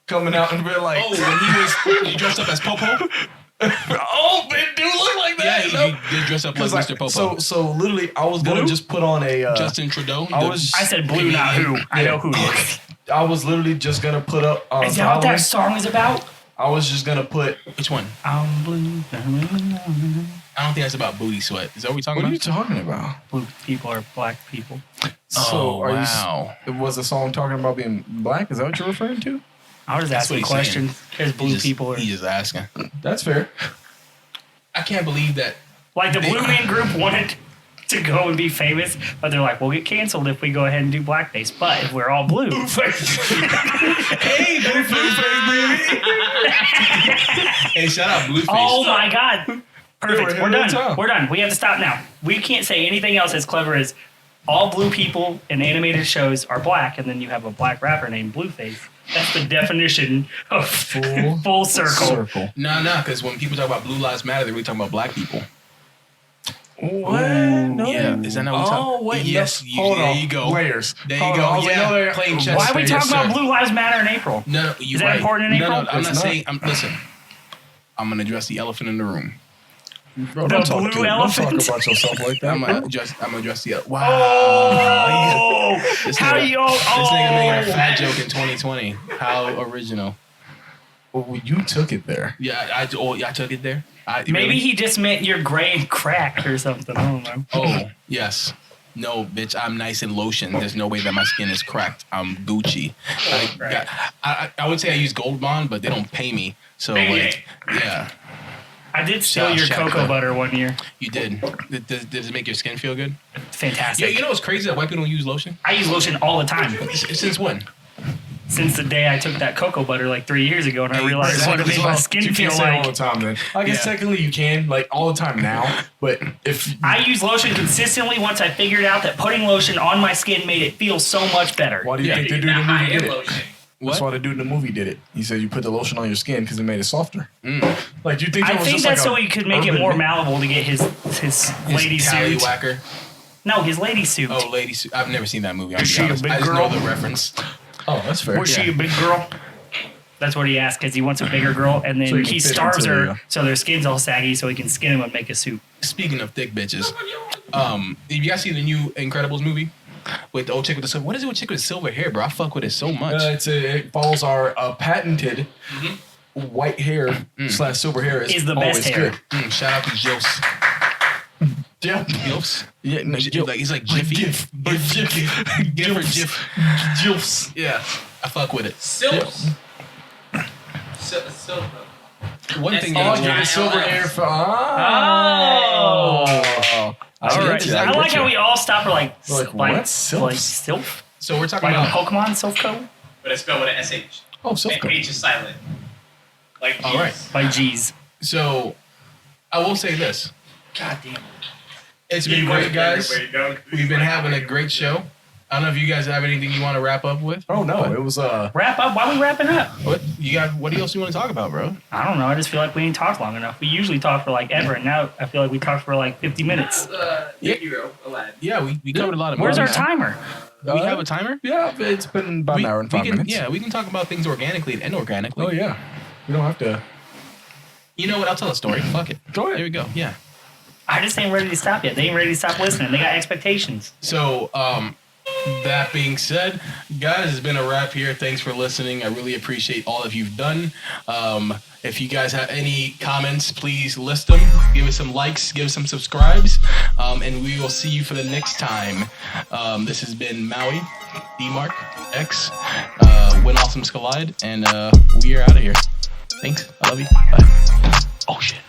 coming out and being like, Oh, when he dressed up as Popo? oh, it do look like Yeah, that. he did dress up like 'Cause, like, Mr. Popo. so literally, I was gonna Blue? just put on a. Justin Trudeau. I was. I said blue, not who. I know who. I was literally just gonna put up. Is that what that song is about? I was just gonna put. Which one? I'm blue. I don't think that's about booty sweat. Is that what we're talking What are you about? talking about? Blue people are black people. So are wow. was the song talking about being black? Is that what you're referring to? I was That's asking what he's saying. questions because blue people are He's just asking. That's fair. I can't believe that. like the Blue Man Group wanted to go and be famous, but they're like, we'll get canceled if we go ahead and do blackface. But if we're all blue, Hey, Blueface, baby! Hey, shout out Blueface. oh my god, perfect. Yeah, We're we're done. We're done. We have to stop now. We can't say anything else as clever as all blue people in animated shows are black, and then you have a black rapper named Blueface. That's the definition of full circle. Nah, because when people talk about Blue Lives Matter, they're really talking about black people. What? No. Yeah, is that not what we're talking? wait. Yes, Hold there on. you go. Layers. There you Hold go. on. I was like, Yeah, no, they're- playing chess. Why are we Yes, talking about sir. Blue Lives Matter in April? No, you're Is that right. important in No, April? I'm It's not not. saying. Listen, I'm gonna address the elephant in the room. Bro, The don't talk blue to- elephant? Don't talk about yourself like that. I'm bro. gonna address the. Wow. Oh, This how nigga- you all? This nigga making a Oh, fat joke in 2020. How original. Well, you took it there. Yeah, I took it there. maybe Really? he just meant you're gray and cracked or something. I don't know. Oh, yes. No, bitch, I'm nice and lotion. There's no way that my skin is cracked. I'm Gucci. Right. I would say I use Gold Bond, but they don't pay me. So, like, yeah, I did steal your Shout out. cocoa butter one year. you did. Does it make your skin feel good? Fantastic. Yeah, you know what's crazy? That white people don't use lotion? I use lotion all the time. Since when? since the day I took that cocoa butter like 3 years ago, and I realized exactly. what it made my skin You feel can't say it all the like. time then. I guess technically you can, like all the time now, but if I use lotion consistently once I figured out that putting lotion on my skin made it feel so much better. why do you think the dude in Not the movie high-end did it? lotion. That's why the dude in the movie did it. He said you put the lotion on your skin because it made it softer. Like, do you think I that was think just that's like so he could make it urban more myth? malleable to get his lady suit. Tallywhacker. No, his lady suit. Oh, lady suit. I've never seen that movie. Is she a big I just girl? know the reference. Oh, that's fair. Was she a big girl? That's what he asked because he wants a bigger girl, and then So he can he fit starves into her the, so their skin's all saggy, so he can skin them and make a suit. Speaking of thick bitches, have you guys seen the new Incredibles movie with the old chick with the silver? What is it with chick with silver hair, bro? I fuck with it so much. It follows our patented white hair / silver hair Is the always best hair. good. Shout out to Jilfs. Yeah. Gilfs? Yeah, no, Like he's like Jiffy. Gif. Gif or Jiff. Jilfs. Yeah, I fuck with it. Silk. Silk. One thing Oh, that yeah. Silver hair for All right. I like how we all stop for like Like, like what? Sylph? like Sylph, So we're talking like on about. Pokemon Silph But it's spelled with an SH. Oh, Silph. H is silent. Like All right. by G's. So I will say this. God damn. It's been great, guys. We've been having a great show. I don't know if you guys have anything you want to wrap up with. Oh no, it was Wrap up. Why are we wrapping up? What you got? What else you want to talk about, bro? I don't know. I just feel like we didn't talk long enough. We usually talk for like ever, and now I feel like we talked for like 50 minutes. Hero, Aladdin. Yeah, we covered a lot of. Where's our movies. timer? We have a timer. yeah. It's been about an hour and 5 can, minutes. Yeah, we can talk about things organically and inorganically. Oh yeah. We don't have to. You know what? I'll tell a story. Fuck it. Go ahead. There we go. Yeah. I just ain't ready to stop yet. They ain't ready to stop listening. They got expectations. So, that being said, guys, it's been a wrap here. Thanks for listening. I really appreciate all that you've done. If you guys have any comments, please list them. Give us some likes. Give us some subscribes. And we will see you for the next time. This has been Maui, D-Mark, X, When Awesomes Collide, and we are out of here. Thanks. I love you. Bye. Oh, shit.